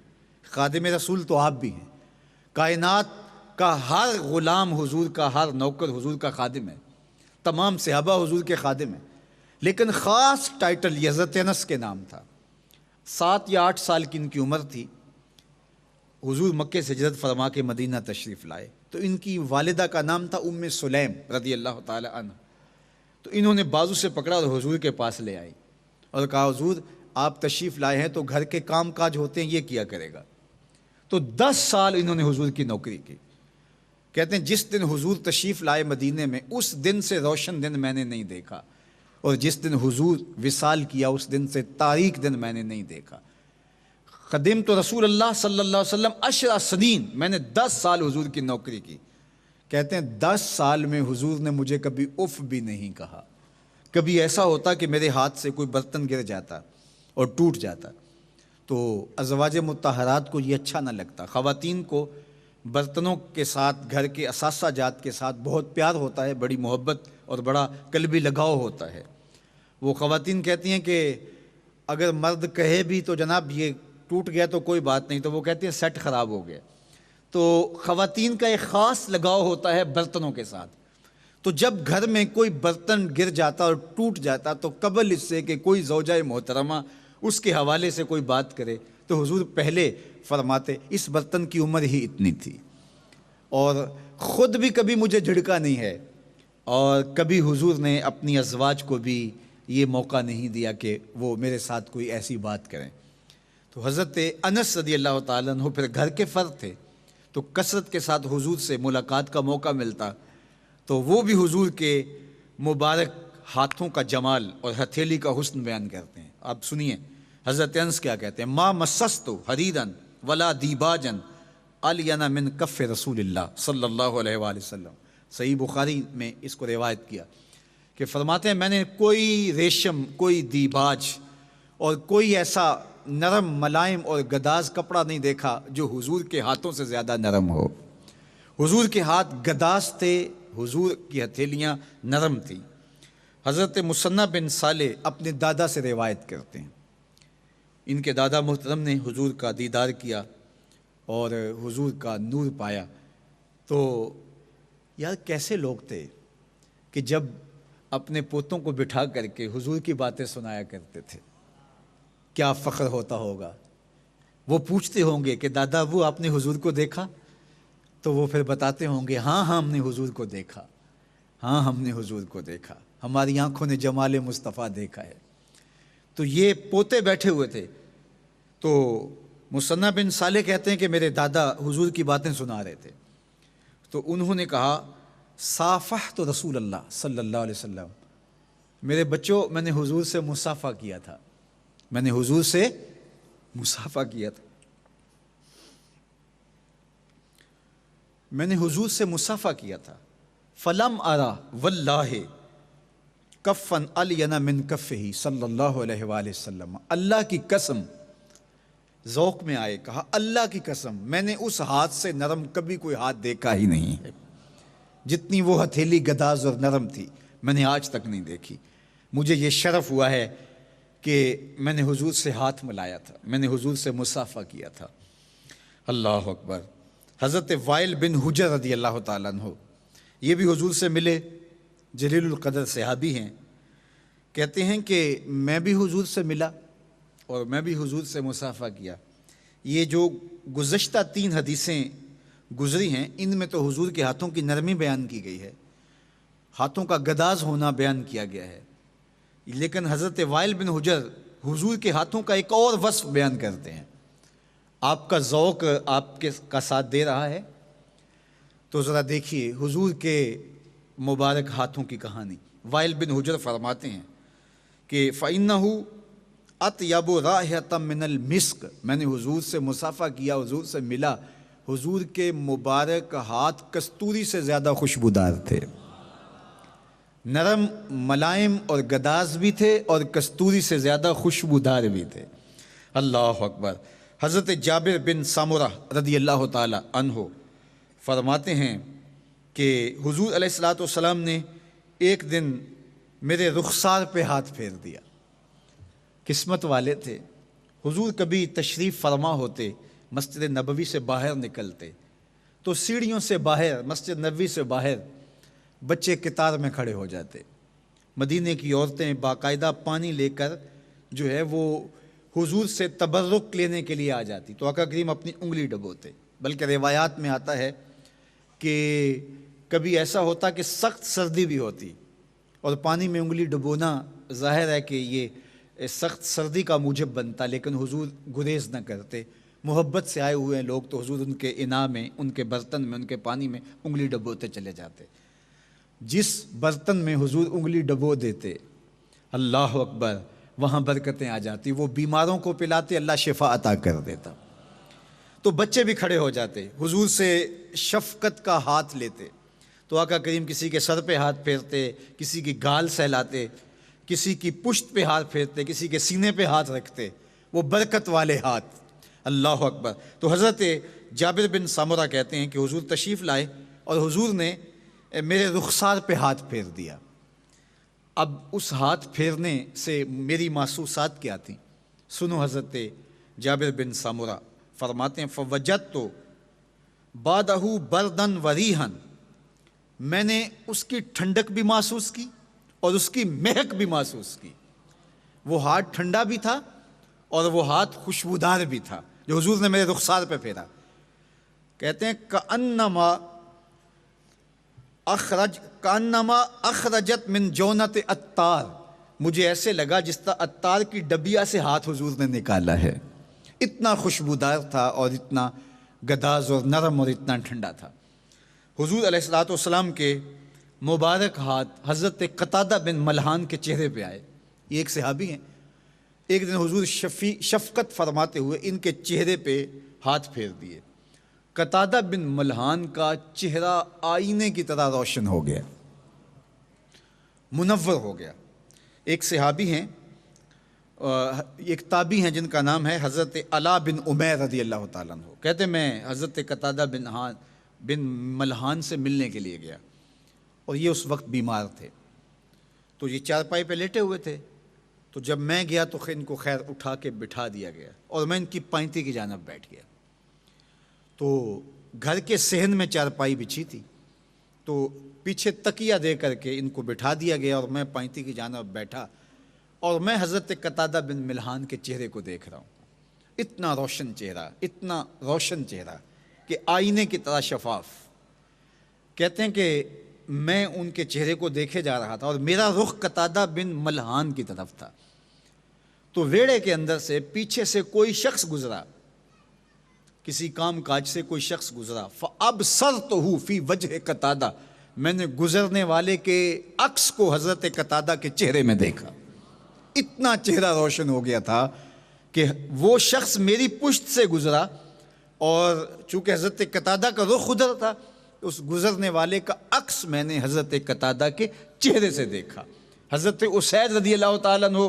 خادم رسول تو آپ بھی ہیں۔ کائنات کا ہر غلام حضور کا، ہر نوکر حضور کا خادم ہے، تمام صحابہ حضور کے خادم ہیں، لیکن خاص ٹائٹل یہ حضرت انس کے نام تھا۔ 7 یا 8 سال کی ان کی عمر تھی، حضور مکے سے ہجرت فرما کے مدینہ تشریف لائے، تو ان کی والدہ کا نام تھا ام سلیم رضی اللہ تعالی عنہ۔ تو انہوں نے بازو سے پکڑا اور حضور کے پاس لے آئی اور کہا حضور آپ تشریف لائے ہیں تو گھر کے کام کاج ہوتے ہیں، یہ کیا کرے گا۔ تو 10 سال انہوں نے حضور کی نوکری کی، کہتے ہیں جس دن حضور تشریف لائے مدینے میں اس دن سے روشن دن میں نے نہیں دیکھا، اور جس دن حضور وصال کیا اس دن سے تاریک دن میں نے نہیں دیکھا۔ خدمت رسول اللہ صلی اللہ علیہ وسلم 10 سنین، میں نے 10 سال حضور کی نوکری کی۔ کہتے ہیں 10 سال میں حضور نے مجھے کبھی اف بھی نہیں کہا۔ کبھی ایسا ہوتا کہ میرے ہاتھ سے کوئی برتن گر جاتا اور ٹوٹ جاتا تو ازواج مطہرات کو یہ اچھا نہ لگتا۔ خواتین کو برتنوں کے ساتھ، گھر کے اثاثہ جات کے ساتھ بہت پیار ہوتا ہے، بڑی محبت اور بڑا قلبی لگاؤ ہوتا ہے۔ وہ خواتین کہتی ہیں کہ اگر مرد کہے بھی تو جناب یہ ٹوٹ گیا تو کوئی بات نہیں، تو وہ کہتی ہیں سیٹ خراب ہو گیا۔ تو خواتین کا ایک خاص لگاؤ ہوتا ہے برتنوں کے ساتھ۔ تو جب گھر میں کوئی برتن گر جاتا اور ٹوٹ جاتا تو قبل اس سے کہ کوئی زوجہ محترمہ اس کے حوالے سے کوئی بات کرے تو حضور پہلے فرماتے اس برتن کی عمر ہی اتنی تھی، اور خود بھی کبھی مجھے جھڑکا نہیں ہے، اور کبھی حضور نے اپنی ازواج کو بھی یہ موقع نہیں دیا کہ وہ میرے ساتھ کوئی ایسی بات کریں۔ تو حضرت انس رضی اللہ تعالیٰ عنہ پھر گھر کے فرد تھے تو کثرت کے ساتھ حضور سے ملاقات کا موقع ملتا، تو وہ بھی حضور کے مبارک ہاتھوں کا جمال اور ہتھیلی کا حسن بیان کرتے ہیں۔ آپ سنیے حضرت انس کیا کہتے ہیں، ما مسستو حریرن ولا دیباجن الین من کف رسول اللہ صلی اللہ علیہ وآلہ وسلم۔ صحیح بخاری میں اس کو روایت کیا کہ فرماتے ہیں میں نے کوئی ریشم، کوئی دیباج اور کوئی ایسا نرم ملائم اور گداز کپڑا نہیں دیکھا جو حضور کے ہاتھوں سے زیادہ نرم ہو۔ حضور کے ہاتھ گداز تھے، حضور کی ہتھیلیاں نرم تھیں۔ حضرت مثنی بن صالح اپنے دادا سے روایت کرتے ہیں، ان کے دادا محترم نے حضور کا دیدار کیا اور حضور کا نور پایا۔ تو یار کیسے لوگ تھے کہ جب اپنے پوتوں کو بٹھا کر کے حضور کی باتیں سنایا کرتے تھے، کیا فخر ہوتا ہوگا۔ وہ پوچھتے ہوں گے کہ دادا وہ آپ نے حضور کو دیکھا؟ تو وہ پھر بتاتے ہوں گے ہاں ہم نے حضور کو دیکھا، ہاں ہم نے حضور کو دیکھا، ہماری آنکھوں نے جمال مصطفیٰ دیکھا ہے۔ تو یہ پوتے بیٹھے ہوئے تھے، تو مثنی بن صالح کہتے ہیں کہ میرے دادا حضور کی باتیں سنا رہے تھے، تو انہوں نے کہا صافحت رسول اللہ صلی اللہ علیہ وسلم، میرے بچوں میں نے حضور سے مصافحہ کیا تھا، میں نے حضور سے مصافحہ کیا تھا، میں نے حضور سے مصافحہ کیا تھا۔ فلم ارا واللہ کفن الین من کفہ صلی اللہ علیہ وآلہ وسلم، اللہ کی قسم، ذوق میں آئے کہا اللہ کی قسم میں نے اس ہاتھ سے نرم کبھی کوئی ہاتھ دیکھا ہی نہیں ہے، جتنی وہ ہتھیلی گداز اور نرم تھی میں نے آج تک نہیں دیکھی۔ مجھے یہ شرف ہوا ہے کہ میں نے حضور سے ہاتھ ملایا تھا، میں نے حضور سے مصافحہ کیا تھا۔ اللہ اکبر۔ حضرت وائل بن حجر رضی اللہ تعالیٰ عنہ یہ بھی حضور سے ملے، جلیل القدر صحابی ہیں، کہتے ہیں کہ میں بھی حضور سے ملا اور میں بھی حضور سے مصافحہ کیا۔ یہ جو گزشتہ 3 حدیثیں گزری ہیں ان میں تو حضور کے ہاتھوں کی نرمی بیان کی گئی ہے، ہاتھوں کا گداز ہونا بیان کیا گیا ہے، لیکن حضرت وائل بن حجر حضور کے ہاتھوں کا ایک اور وصف بیان کرتے ہیں۔ آپ کا ذوق آپ کا ساتھ دے رہا ہے تو ذرا دیکھیے حضور کے مبارک ہاتھوں کی کہانی۔ وائل بن حجر فرماتے ہیں کہ فَإِنَّهُ أَطْيَبُ رَائِحَةً مِّنَ الْمِسْكِ، میں نے حضور سے مصافحہ کیا، حضور سے ملا، حضور کے مبارک ہاتھ کستوری سے زیادہ خوشبودار تھے، نرم ملائم اور گداز بھی تھے اور کستوری سے زیادہ خوشبودار بھی تھے۔ اللہ اکبر۔ حضرت جابر بن سامورہ رضی اللہ تعالی عنہ فرماتے ہیں کہ حضور علیہ الصلوۃ والسلام نے ایک دن میرے رخسار پہ ہاتھ پھیر دیا۔ قسمت والے تھے، حضور کبھی تشریف فرما ہوتے، مسجد نبوی سے باہر نکلتے تو سیڑھیوں سے باہر، مسجد نبوی سے باہر بچے قطار میں کھڑے ہو جاتے، مدینے کی عورتیں باقاعدہ پانی لے کر جو ہے وہ حضور سے تبرک لینے کے لیے آ جاتی، تو آقا کریم اپنی انگلی ڈبوتے، بلکہ روایات میں آتا ہے کہ کبھی ایسا ہوتا کہ سخت سردی بھی ہوتی اور پانی میں انگلی ڈبونا ظاہر ہے کہ یہ سخت سردی کا موجب بنتا، لیکن حضور گریز نہ کرتے، محبت سے آئے ہوئے ہیں لوگ تو حضور ان کے انا میں، ان کے برتن میں، ان کے پانی میں انگلی ڈبوتے چلے جاتے۔ جس برتن میں حضور انگلی ڈبو دیتے، اللہ اکبر، وہاں برکتیں آ جاتی، وہ بیماروں کو پلاتے، اللہ شفا عطا کر دیتا۔ تو بچے بھی کھڑے ہو جاتے، حضور سے شفقت کا ہاتھ لیتے، تو آقا کریم کسی کے سر پہ ہاتھ پھیرتے، کسی کی گال سہلاتے، کسی کی پشت پہ ہاتھ پھیرتے، کسی کے سینے پہ ہاتھ رکھتے، وہ برکت والے ہاتھ، اللہ اکبر۔ تو حضرت جابر بن سامورہ کہتے ہیں کہ حضور تشریف لائے اور حضور نے میرے رخسار پہ ہاتھ پھیر دیا۔ اب اس ہاتھ پھیرنے سے میری محسوسات کیا تھیں، سنو حضرت جابر بن سامورہ فرماتے ہیں فوجدت بعدہ بردن وریحا، میں نے اس کی ٹھنڈک بھی محسوس کی اور اس کی مہک بھی محسوس کی۔ وہ ہاتھ ٹھنڈا بھی تھا اور وہ ہاتھ خوشبودار بھی تھا جو حضور نے میرے رخسار پہ پھیرا۔ کہتے ہیں کأنما اخرجت من جونت عطار، مجھے ایسے لگا جس طرح عطار کی ڈبیا سے ہاتھ حضور نے نکالا ہے، اتنا خوشبودار تھا اور اتنا گداز اور نرم اور اتنا ٹھنڈا تھا۔ حضور علیہ الصلوۃ والسلام کے مبارک ہاتھ حضرت قتادہ بن ملحان کے چہرے پہ آئے، یہ ایک صحابی ہیں۔ ایک دن حضور شفقت فرماتے ہوئے ان کے چہرے پہ ہاتھ پھیر دیے، قتادہ بن ملحان کا چہرہ آئینے کی طرح روشن ہو گیا، منور ہو گیا۔ ایک صحابی ہیں، ایک تابعی ہیں جن کا نام ہے حضرت علا بن عمیر رضی اللہ تعالیٰ عنہ، کہتے میں حضرت قتادہ بن ملحان سے ملنے کے لیے گیا اور یہ اس وقت بیمار تھے، تو یہ چارپائی پہ لیٹے ہوئے تھے، تو جب میں گیا تو ان کو خیر اٹھا کے بٹھا دیا گیا اور میں ان کی پائنتی کی جانب بیٹھ گیا۔ تو گھر کے صحن میں چارپائی بچھی تھی، تو پیچھے تکیہ دے کر کے ان کو بٹھا دیا گیا اور میں پائنتی کی جانب بیٹھا اور میں حضرت قتادہ بن ملحان کے چہرے کو دیکھ رہا ہوں، اتنا روشن چہرہ، اتنا روشن چہرہ کہ آئینے کی طرح شفاف۔ کہتے ہیں کہ میں ان کے چہرے کو دیکھے جا رہا تھا اور میرا رخ قتادہ بن ملحان کی طرف تھا، تو ویڑے کے اندر سے پیچھے سے کوئی شخص گزرا، کسی کام کاج سے کوئی شخص گزرا، فَأَبْصَرْتُهُ فِي وَجْهِ قتادہ، میں نے گزرنے والے کے عکس کو حضرت قتادہ کے چہرے میں دیکھا، اتنا چہرہ روشن ہو گیا تھا کہ وہ شخص میری پشت سے گزرا اور چونکہ حضرت قتادہ کا رخ ادھر تھا، اس گزرنے والے کا عکس میں نے حضرت قتادہ کے چہرے سے دیکھا۔ حضرت اسید رضی اللہ تعالیٰ عنہ،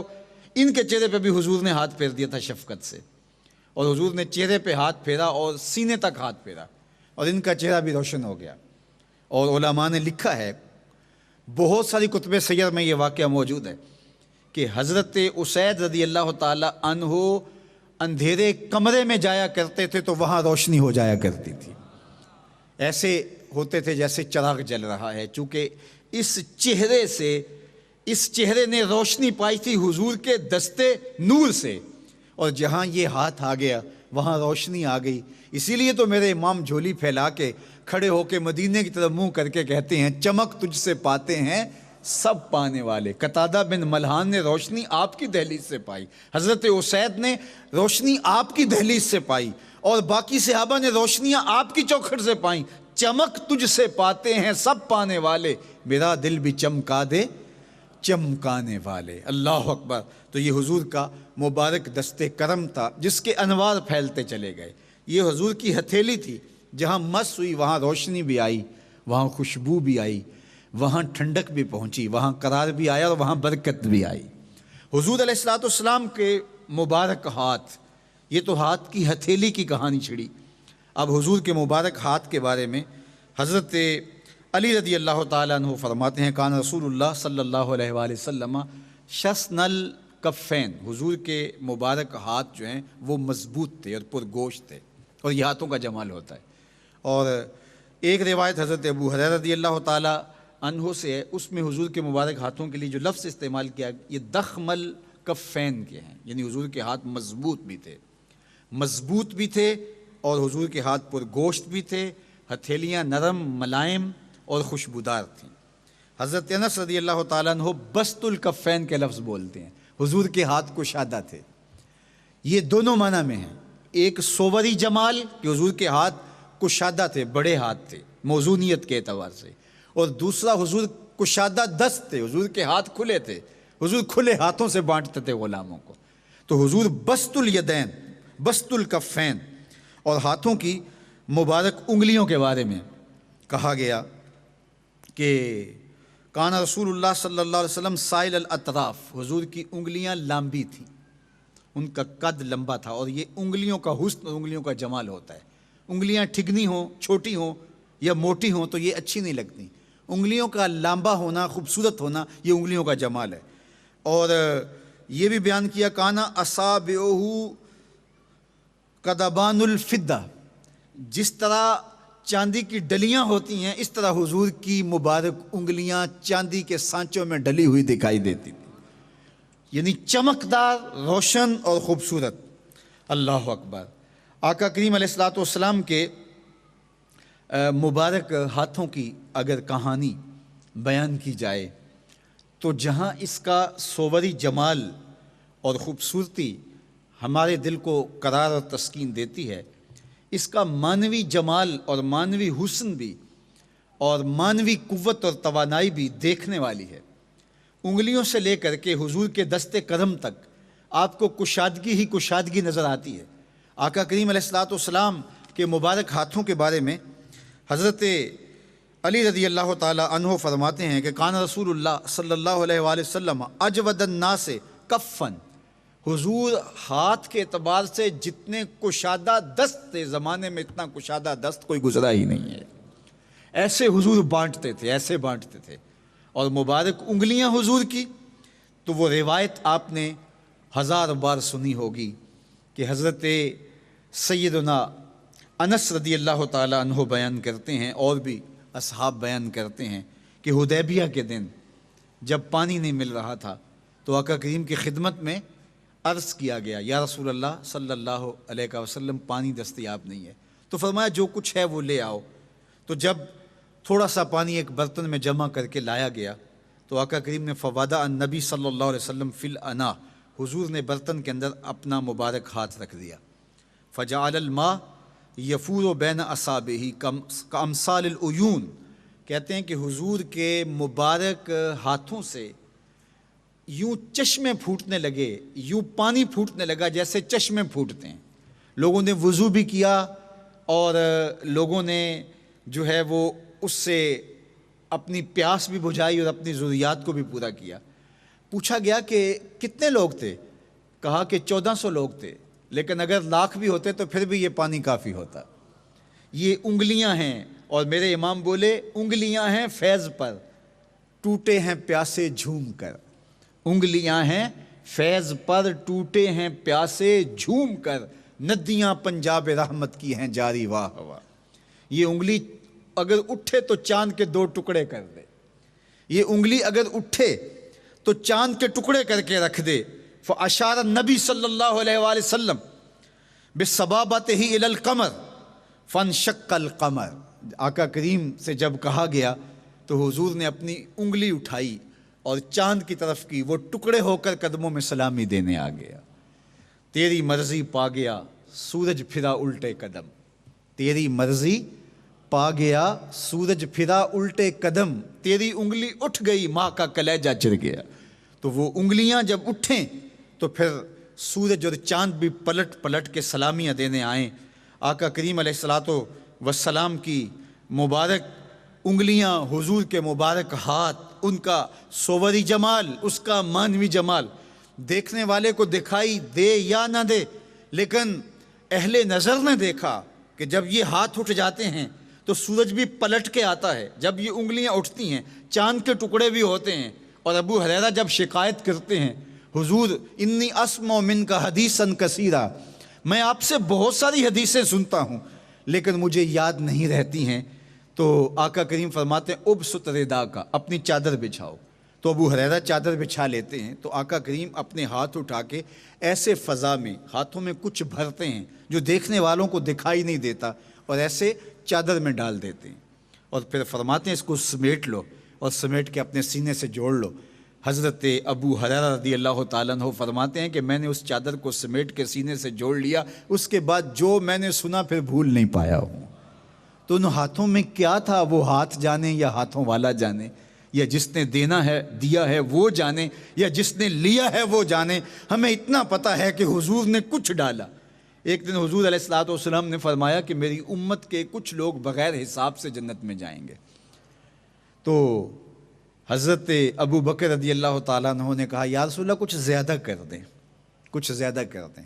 ان کے چہرے پہ بھی حضور نے ہاتھ پھیر دیا تھا شفقت سے، اور حضور نے چہرے پہ ہاتھ پھیرا اور سینے تک ہاتھ پھیرا اور ان کا چہرہ بھی روشن ہو گیا۔ اور علماء نے لکھا ہے، بہت ساری کتب سیر میں یہ واقعہ موجود ہے کہ حضرت اسید رضی اللہ تعالیٰ عنہ اندھیرے کمرے میں جایا کرتے تھے تو وہاں روشنی ہو جایا کرتی تھی، ایسے ہوتے تھے جیسے چراغ جل رہا ہے، چونکہ اس چہرے نے روشنی پائی تھی حضور کے دستے نور سے، اور جہاں یہ ہاتھ آ گیا وہاں روشنی آ گئی۔ اسی لیے تو میرے امام جھولی پھیلا کے کھڑے ہو کے مدینے کی طرف منہ کر کے کہتے ہیں چمک تجھ سے پاتے ہیں سب پانے والے۔ قتادہ بن ملحان نے روشنی آپ کی دہلیز سے پائی، حضرت اسید نے روشنی آپ کی دہلیز سے پائی، اور باقی صحابہ نے روشنیاں آپ کی چوکھٹ سے پائیں۔ چمک تجھ سے پاتے ہیں سب پانے والے، میرا دل بھی چمکا دے چمکانے والے، اللہ اکبر۔ تو یہ حضور کا مبارک دست کرم تھا جس کے انوار پھیلتے چلے گئے۔ یہ حضور کی ہتھیلی تھی، جہاں مس ہوئی وہاں روشنی بھی آئی، وہاں خوشبو بھی آئی، وہاں ٹھنڈک بھی پہنچی، وہاں قرار بھی آیا اور وہاں برکت بھی آئی۔ حضور علیہ الصلوۃ والسلام کے مبارک ہاتھ، یہ تو ہاتھ کی ہتھیلی کی کہانی چھڑی۔ اب حضور کے مبارک ہاتھ کے بارے میں حضرت علی رضی اللہ تعالیٰ عنہ فرماتے ہیں کان رسول اللہ صلی اللہ علیہ وآلہ وسلم شسن الکفین، حضور کے مبارک ہاتھ جو ہیں وہ مضبوط تھے اور پرگوشت تھے، اور یہ ہاتھوں کا جمال ہوتا ہے۔ اور ایک روایت حضرت ابو ہریرہ رضی اللہ تعالیٰ عنہ سے ہے، اس میں حضور کے مبارک ہاتھوں کے لیے جو لفظ استعمال کیا یہ دخم الکفین کے ہیں، یعنی حضور کے ہاتھ مضبوط بھی تھے اور حضور کے ہاتھ پر گوشت بھی تھے، ہتھیلیاں نرم ملائم اور خوشبودار تھیں۔ حضرت انس رضی اللہ تعالیٰ عنہ بسط الکفین کے لفظ بولتے ہیں، حضور کے ہاتھ کشادہ تھے۔ یہ دونوں معنی میں ہیں، ایک صوری جمال کہ حضور کے ہاتھ کشادہ تھے، بڑے ہاتھ تھے موزونیت کے اعتبار سے، اور دوسرا حضور کشادہ دست تھے، حضور کے ہاتھ کھلے تھے، حضور کھلے ہاتھوں سے بانٹتے تھے غلاموں کو۔ تو حضور بسط الیدین، بسط الکفین، اور ہاتھوں کی مبارک انگلیوں کے بارے میں کہا گیا کہ کان رسول اللہ صلی اللہ علیہ وسلم سائل الاطراف، حضور کی انگلیاں لمبی تھیں، ان کا قد لمبا تھا، اور یہ انگلیوں کا حسن اور انگلیوں کا جمال ہوتا ہے۔ انگلیاں ٹھگنی ہوں، چھوٹی ہوں یا موٹی ہوں تو یہ اچھی نہیں لگتی، انگلیوں کا لمبا ہونا، خوبصورت ہونا، یہ انگلیوں کا جمال ہے۔ اور یہ بھی بیان کیا کانا اصابعہ قدبان الفدہ، جس طرح چاندی کی ڈلیاں ہوتی ہیں اس طرح حضور کی مبارک انگلیاں چاندی کے سانچوں میں ڈلی ہوئی دکھائی دیتی تھی، یعنی چمکدار، روشن اور خوبصورت۔ اللہ اکبر۔ آقا کریم علیہ الصلوۃ والسلام کے مبارک ہاتھوں کی اگر کہانی بیان کی جائے تو جہاں اس کا صوری جمال اور خوبصورتی ہمارے دل کو قرار اور تسکین دیتی ہے، اس کا معنوی جمال اور معنوی حسن بھی اور معنوی قوت اور توانائی بھی دیکھنے والی ہے۔ انگلیوں سے لے کر کے حضور کے دست قدم تک آپ کو کشادگی ہی کشادگی نظر آتی ہے۔ آقا کریم علیہ الصلوۃ والسلام کے مبارک ہاتھوں کے بارے میں حضرت علی رضی اللہ تعالی عنہ فرماتے ہیں کہ کان رسول اللہ صلی اللہ علیہ وآلہ وسلم اجود الناس کفن، حضور ہاتھ کے اعتبار سے جتنے کشادہ دست تھے، زمانے میں اتنا کشادہ دست کوئی گزرا ہی نہیں ہے، ایسے حضور بانٹتے تھے، ایسے بانٹتے تھے۔ اور مبارک انگلیاں حضور کی تو وہ روایت آپ نے 1000 بار سنی ہوگی کہ حضرت سیدنا انس رضی اللہ تعالی عنہ بیان کرتے ہیں، اور بھی اصحاب بیان کرتے ہیں کہ حدیبیہ کے دن جب پانی نہیں مل رہا تھا تو آقا کریم کی خدمت میں عرض کیا گیا، یا رسول اللہ صلی اللہ علیہ وسلم پانی دستیاب نہیں ہے، تو فرمایا جو کچھ ہے وہ لے آؤ۔ تو جب تھوڑا سا پانی ایک برتن میں جمع کر کے لایا گیا تو آقا کریم نے فوادہ النبی صلی اللہ علیہ وسلم فی الانا، حضور نے برتن کے اندر اپنا مبارک ہاتھ رکھ دیا، فجعل الماء یفور بین اصابعہ کامثال العیون، کہتے ہیں کہ حضور کے مبارک ہاتھوں سے یوں چشمے پھوٹنے لگے، یوں پانی پھوٹنے لگا جیسے چشمے پھوٹتے ہیں۔ لوگوں نے وضو بھی کیا اور لوگوں نے جو ہے وہ اس سے اپنی پیاس بھی بجھائی اور اپنی ضروریات کو بھی پورا کیا۔ پوچھا گیا کہ کتنے لوگ تھے؟ کہا کہ 1400 لوگ تھے، لیکن اگر لاکھ بھی ہوتے تو پھر بھی یہ پانی کافی ہوتا۔ یہ انگلیاں ہیں، اور میرے امام بولے انگلیاں ہیں فیض پر، ٹوٹے ہیں پیاسے جھوم کر، انگلیاں ہیں فیض پر ٹوٹے ہیں پیاسے جھوم کر، ندیاں پنجاب رحمت کی ہیں جاری واہ واہ۔ یہ انگلی اگر اٹھے تو چاند کے 2 ٹکڑے کر دے، یہ انگلی اگر اٹھے تو چاند کے ٹکڑے کر کے رکھ دے۔ فاشار النبی صلی اللہ علیہ وآلہ وسلم بسبابتہ الی القمر فانشق القمر، آقا کریم سے جب کہا گیا تو حضور نے اپنی انگلی اٹھائی اور چاند کی طرف کی، وہ ٹکڑے ہو کر قدموں میں سلامی دینے آ گیا۔ تیری مرضی پا گیا سورج پھرا الٹے قدم، تیری مرضی پا گیا سورج پھرا الٹے قدم، تیری انگلی اٹھ گئی ماں کا کلیجہ چر گیا۔ تو وہ انگلیاں جب اٹھیں تو پھر سورج اور چاند بھی پلٹ پلٹ کے سلامیاں دینے آئیں۔ آقا کریم علیہ الصلوۃ والسلام کی مبارک انگلیاں، حضور کے مبارک ہاتھ، ان کا صوری جمال، اس کا معنوی جمال دیکھنے والے کو دکھائی دے یا نہ دے، لیکن اہل نظر نے دیکھا کہ جب یہ ہاتھ اٹھ جاتے ہیں تو سورج بھی پلٹ کے آتا ہے، جب یہ انگلیاں اٹھتی ہیں چاند کے ٹکڑے بھی ہوتے ہیں۔ اور ابو ہریرہ جب شکایت کرتے ہیں، حضور انی اسمع منک حدیثا کثیرا، میں آپ سے بہت ساری حدیثیں سنتا ہوں لیکن مجھے یاد نہیں رہتی ہیں، تو آقا کریم فرماتے ہیں ابسط رداک، اپنی چادر بچھاؤ۔ تو ابو ہریرہ چادر بچھا لیتے ہیں تو آقا کریم اپنے ہاتھ اٹھا کے ایسے فضا میں ہاتھوں میں کچھ بھرتے ہیں جو دیکھنے والوں کو دکھائی نہیں دیتا، اور ایسے چادر میں ڈال دیتے ہیں، اور پھر فرماتے ہیں اس کو سمیٹ لو، اور سمیٹ کے اپنے سینے سے جوڑ لو۔ حضرت ابو ہریرہ رضی اللہ تعالیٰ عنہ فرماتے ہیں کہ میں نے اس چادر کو سمیٹ کے سینے سے جوڑ لیا، اس کے بعد جو میں نے سنا پھر بھول نہیں پایا ہوں۔ تو ان ہاتھوں میں کیا تھا وہ ہاتھ جانے یا ہاتھوں والا جانے، یا جس نے دینا ہے دیا ہے وہ جانے، یا جس نے لیا ہے وہ جانے۔ ہمیں اتنا پتہ ہے کہ حضور نے کچھ ڈالا۔ ایک دن حضور علیہ الصلوۃ والسلام نے فرمایا کہ میری امت کے کچھ لوگ بغیر حساب سے جنت میں جائیں گے۔ تو حضرت ابو بکر رضی اللہ تعالیٰ عنہ نے کہا یا رسول اللہ کچھ زیادہ کر دیں، کچھ زیادہ کر دیں۔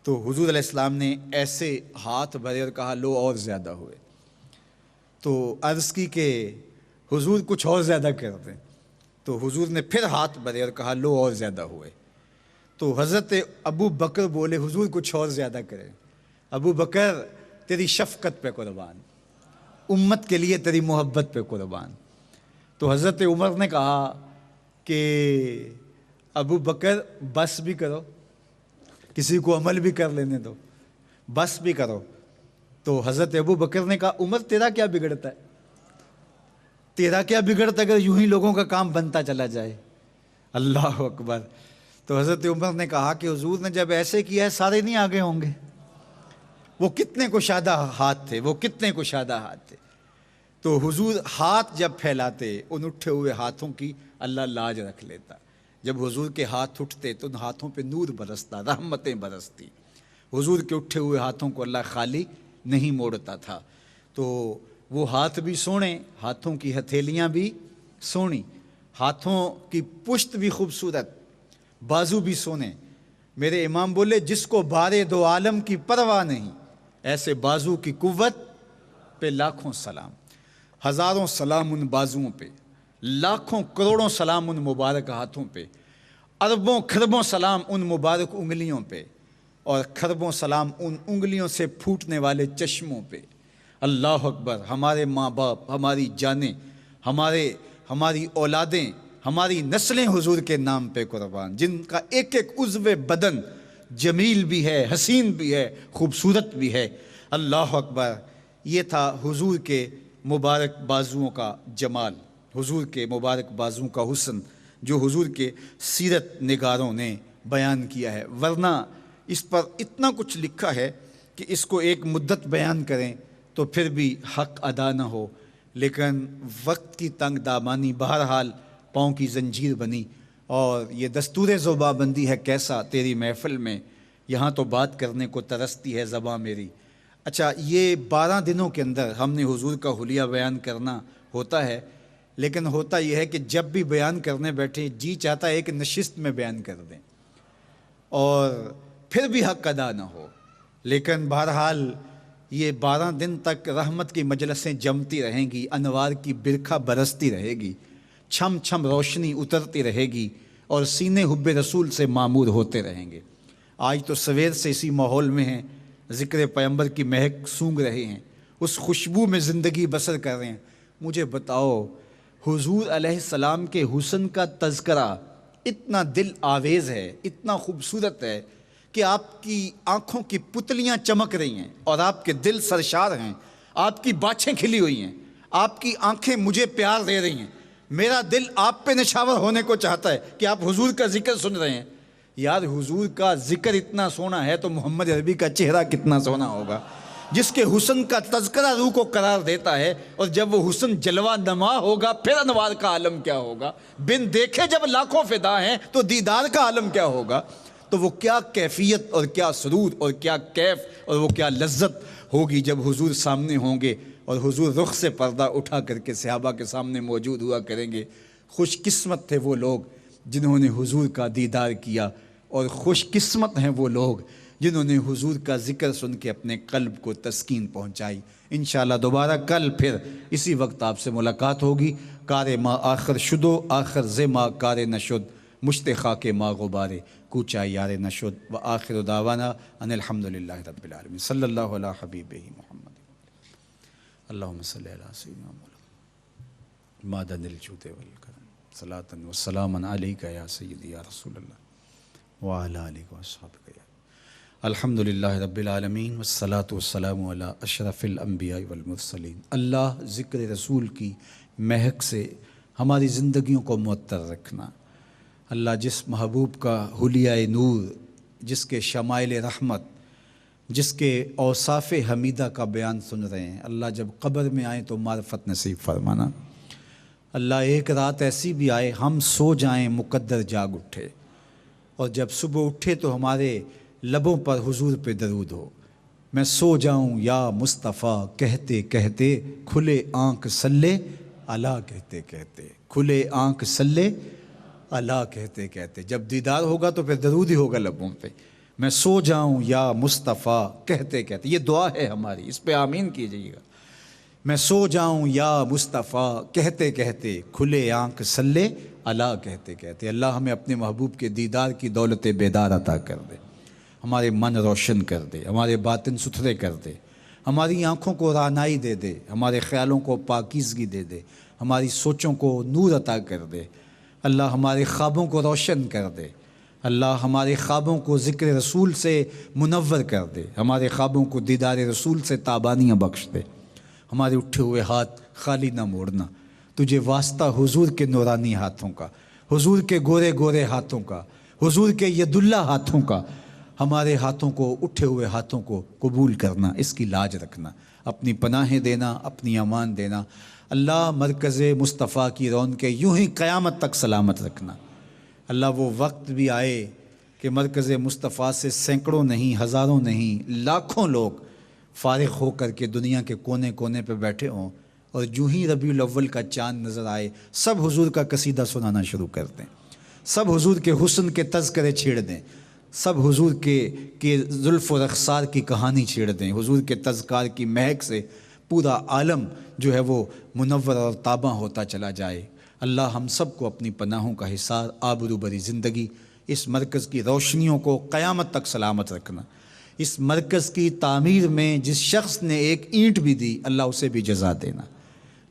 تو حضور علیہ السلام نے ایسے ہاتھ بھرے اور کہا لو اور زیادہ ہوئے۔ تو عرض کی کہ حضور کچھ اور زیادہ کر دیں۔ تو حضور نے پھر ہاتھ بھرے اور کہا لو اور زیادہ ہوئے۔ تو حضرت ابو بکر بولے حضور کچھ اور زیادہ کریں۔ ابو بکر تیری شفقت پہ قربان، امت کے لیے تیری محبت پہ قربان۔ تو حضرت عمر نے کہا کہ ابو بکر بس بھی کرو، کسی کو عمل بھی کر لینے دو، بس بھی کرو۔ تو حضرت ابو بکر نے کہا عمر تیرا کیا بگڑتا ہے، تیرا کیا بگڑتا ہے اگر یوں ہی لوگوں کا کام بنتا چلا جائے۔ اللہ اکبر۔ تو حضرت عمر نے کہا کہ حضور نے جب ایسے کیا ہے سارے نہیں آگے ہوں گے۔ وہ کتنے کشادہ ہاتھ تھے، وہ کتنے کشادہ ہاتھ تھے۔ تو حضور ہاتھ جب پھیلاتے ان اٹھے ہوئے ہاتھوں کی اللہ لاج رکھ لیتا۔ جب حضور کے ہاتھ اٹھتے تو ان ہاتھوں پہ نور برستا، رحمتیں برستی۔ حضور کے اٹھے ہوئے ہاتھوں کو اللہ خالی نہیں موڑتا تھا۔ تو وہ ہاتھ بھی سونے، ہاتھوں کی ہتھیلیاں بھی سونی، ہاتھوں کی پشت بھی خوبصورت، بازو بھی سونے۔ میرے امام بولے جس کو بارے دو عالم کی پرواہ نہیں، ایسے بازو کی قوت پہ لاکھوں سلام۔ ہزاروں سلام ان بازوؤں پہ، لاکھوں کروڑوں سلام ان مبارک ہاتھوں پہ، اربوں کھربوں سلام ان مبارک انگلیوں پہ، اور کھربوں سلام ان انگلیوں سے پھوٹنے والے چشموں پہ۔ اللہ اکبر۔ ہمارے ماں باپ، ہماری جانیں، ہماری اولادیں، ہماری نسلیں حضور کے نام پہ قربان، جن کا ایک ایک عضو بدن جمیل بھی ہے، حسین بھی ہے، خوبصورت بھی ہے۔ اللہ اکبر۔ یہ تھا حضور کے مبارک بازوؤں کا جمال، حضور کے مبارک بازوؤں کا حسن جو حضور کے سیرت نگاروں نے بیان کیا ہے۔ ورنہ اس پر اتنا کچھ لکھا ہے کہ اس کو ایک مدت بیان کریں تو پھر بھی حق ادا نہ ہو، لیکن وقت کی تنگ دامانی بہرحال پاؤں کی زنجیر بنی، اور یہ دستور زباں بندی ہے کیسا تیری محفل میں، یہاں تو بات کرنے کو ترستی ہے زباں میری۔ اچھا، یہ 12 دنوں کے اندر ہم نے حضور کا حلیہ بیان کرنا ہوتا ہے، لیکن ہوتا یہ ہے کہ جب بھی بیان کرنے بیٹھے جی چاہتا ہے ایک نشست میں بیان کر دیں اور پھر بھی حق ادا نہ ہو، لیکن بہرحال یہ 12 دن تک رحمت کی مجلسیں جمتی رہیں گی، انوار کی برکھا برستی رہے گی، چھم چھم روشنی اترتی رہے گی، اور سینے حب رسول سے معمور ہوتے رہیں گے۔ آج تو سویر سے اسی ماحول میں ہیں، ذکر پیغمبر کی مہک سونگھ رہے ہیں، اس خوشبو میں زندگی بسر کر رہے ہیں۔ مجھے بتاؤ حضور علیہ السلام کے حسن کا تذکرہ اتنا دل آویز ہے، اتنا خوبصورت ہے کہ آپ کی آنکھوں کی پتلیاں چمک رہی ہیں اور آپ کے دل سرشار ہیں، آپ کی باچھیں کھلی ہوئی ہیں، آپ کی آنکھیں مجھے پیار دے رہی ہیں، میرا دل آپ پہ نشاور ہونے کو چاہتا ہے کہ آپ حضور کا ذکر سن رہے ہیں۔ یار حضور کا ذکر اتنا سونا ہے تو محمد عربی کا چہرہ کتنا سونا ہوگا، جس کے حسن کا تذکرہ روح کو قرار دیتا ہے، اور جب وہ حسن جلوہ نما ہوگا پھر انوار کا عالم کیا ہوگا، بن دیکھے جب لاکھوں فدا ہیں تو دیدار کا عالم کیا ہوگا۔ تو وہ کیا کیفیت اور کیا سرور اور کیا کیف اور وہ کیا لذت ہوگی جب حضور سامنے ہوں گے اور حضور رخ سے پردہ اٹھا کر کے صحابہ کے سامنے موجود ہوا کریں گے۔ خوش قسمت تھے وہ لوگ جنہوں نے حضور کا دیدار کیا، اور خوش قسمت ہیں وہ لوگ جنہوں نے حضور کا ذکر سن کے اپنے قلب کو تسکین پہنچائی۔ انشاءاللہ دوبارہ کل پھر اسی وقت آپ سے ملاقات ہوگی۔ کار ما آخر شدو آخر ز ما کار نشد، مشت خاک ما غبارے کوچا یار نشد، و آخر دعوانا ان الحمدللہ رب العالمین، صلی اللہ علی حبیبہ محمد، اللہم صلی علی سیدنا محمد مادن الجود والکرم، صلاۃ و سلاما علیکہ یا سیدی یا رسول اللہ وعلی آلہ وصحبہ۔ الحمدللہ رب العالمین والصلاة والسلام علی اشرف الانبیاء والمرسلین۔ اللہ ذکر رسول کی مہک سے ہماری زندگیوں کو معطر رکھنا، اللہ جس محبوب کا حلیہ نور، جس کے شمائل رحمت، جس کے اوصاف حمیدہ کا بیان سن رہے ہیں، اللہ جب قبر میں آئیں تو معرفت نصیب فرمانا۔ اللہ ایک رات ایسی بھی آئے ہم سو جائیں مقدر جاگ اٹھے، اور جب صبح اٹھے تو ہمارے لبوں پر حضور پہ درود ہو۔ میں سو جاؤں یا مصطفیٰ کہتے کہتے، کھلے آنکھ سلے اللہ کہتے کہتے، کھلے آنکھ سلے اللہ کہتے کہتے۔ جب دیدار ہوگا تو پھر درود ہی ہوگا لبوں پہ۔ میں سو جاؤں یا مصطفیٰ کہتے کہتے، یہ دعا ہے ہماری، اس پہ آمین کیجئے گا۔ میں سو جاؤں یا مصطفیٰ کہتے کہتے، کھلے آنکھ سلے اللہ کہتے کہتے۔ اللہ ہمیں اپنے محبوب کے دیدار کی دولت بیدار عطا کر دے، ہمارے من روشن کر دے، ہمارے باطن ستھرے کر دے، ہماری آنکھوں کو رعنائی دے دے، ہمارے خیالوں کو پاکیزگی دے دے، ہماری سوچوں کو نور عطا کر دے۔ اللہ ہمارے خوابوں کو روشن کر دے، اللہ ہمارے خوابوں کو ذکر رسول سے منور کر دے، ہمارے خوابوں کو دیدار رسول سے تابانیاں بخش دے۔ ہمارے اٹھے ہوئے ہاتھ خالی نہ موڑنا، تجھے واسطہ حضور کے نورانی ہاتھوں کا، حضور کے گورے گورے ہاتھوں کا، حضور کے ید اللہ ہاتھوں کا۔ ہمارے ہاتھوں کو، اٹھے ہوئے ہاتھوں کو قبول کرنا، اس کی لاج رکھنا، اپنی پناہیں دینا، اپنی امان دینا۔ اللہ مرکز مصطفیٰ کی رونقیں یوں ہی قیامت تک سلامت رکھنا۔ اللہ وہ وقت بھی آئے کہ مرکز مصطفیٰ سے سینکڑوں نہیں، ہزاروں نہیں، لاکھوں لوگ فارغ ہو کر کے دنیا کے کونے کونے پہ بیٹھے ہوں، اور جو ہی ربیع الاول کا چاند نظر آئے سب حضور کا قصیدہ سنانا شروع کر دیں، سب حضور کے حسن کے تذکرے چھیڑ دیں، سب حضور کے زلف و رخسار کی کہانی چھیڑ دیں۔ حضور کے تذکار کی مہک سے پورا عالم جو ہے وہ منور اور تاباں ہوتا چلا جائے۔ اللہ ہم سب کو اپنی پناہوں کا حصار، آبرو بری زندگی، اس مرکز کی روشنیوں کو قیامت تک سلامت رکھنا۔ اس مرکز کی تعمیر میں جس شخص نے ایک اینٹ بھی دی، اللہ اسے بھی جزا دینا۔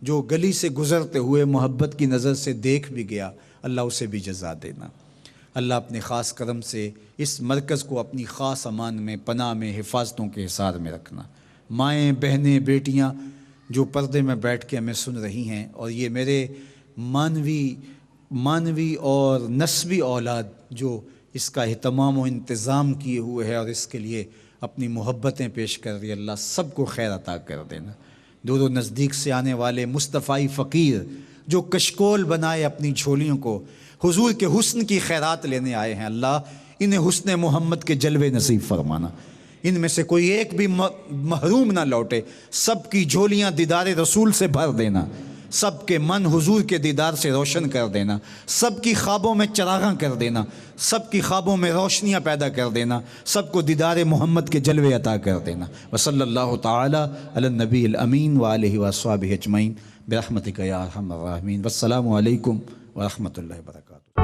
جو گلی سے گزرتے ہوئے محبت کی نظر سے دیکھ بھی گیا، اللہ اسے بھی جزا دینا۔ اللہ اپنے خاص کرم سے اس مرکز کو اپنی خاص امان میں، پناہ میں، حفاظتوں کے حصار میں رکھنا۔ مائیں، بہنیں، بیٹیاں جو پردے میں بیٹھ کے ہمیں سن رہی ہیں، اور یہ میرے مانوی اور نسبی اولاد جو اس کا اہتمام و انتظام کیے ہوئے ہے اور اس کے لیے اپنی محبتیں پیش کر رہی ہے، اللہ سب کو خیر عطا کر دینا۔ دور و نزدیک سے آنے والے مصطفی فقیر جو کشکول بنائے اپنی جھولیوں کو حضور کے حسن کی خیرات لینے آئے ہیں، اللہ انہیں حسن محمد کے جلوے نصیب فرمانا۔ ان میں سے کوئی ایک بھی محروم نہ لوٹے، سب کی جھولیاں دیدار رسول سے بھر دینا، سب کے من حضور کے دیدار سے روشن کر دینا، سب کی خوابوں میں چراغاں کر دینا، سب کی خوابوں میں روشنیاں پیدا کر دینا، سب کو دیدار محمد کے جلوے عطا کر دینا۔ وصلی اللہ تعالی علی النبی الامین وآلہ وصحبہ اجمعین برحمتک یا ارحم الراحمین۔ والسلام علیکم ورحمۃ اللہ وبرکاتہ۔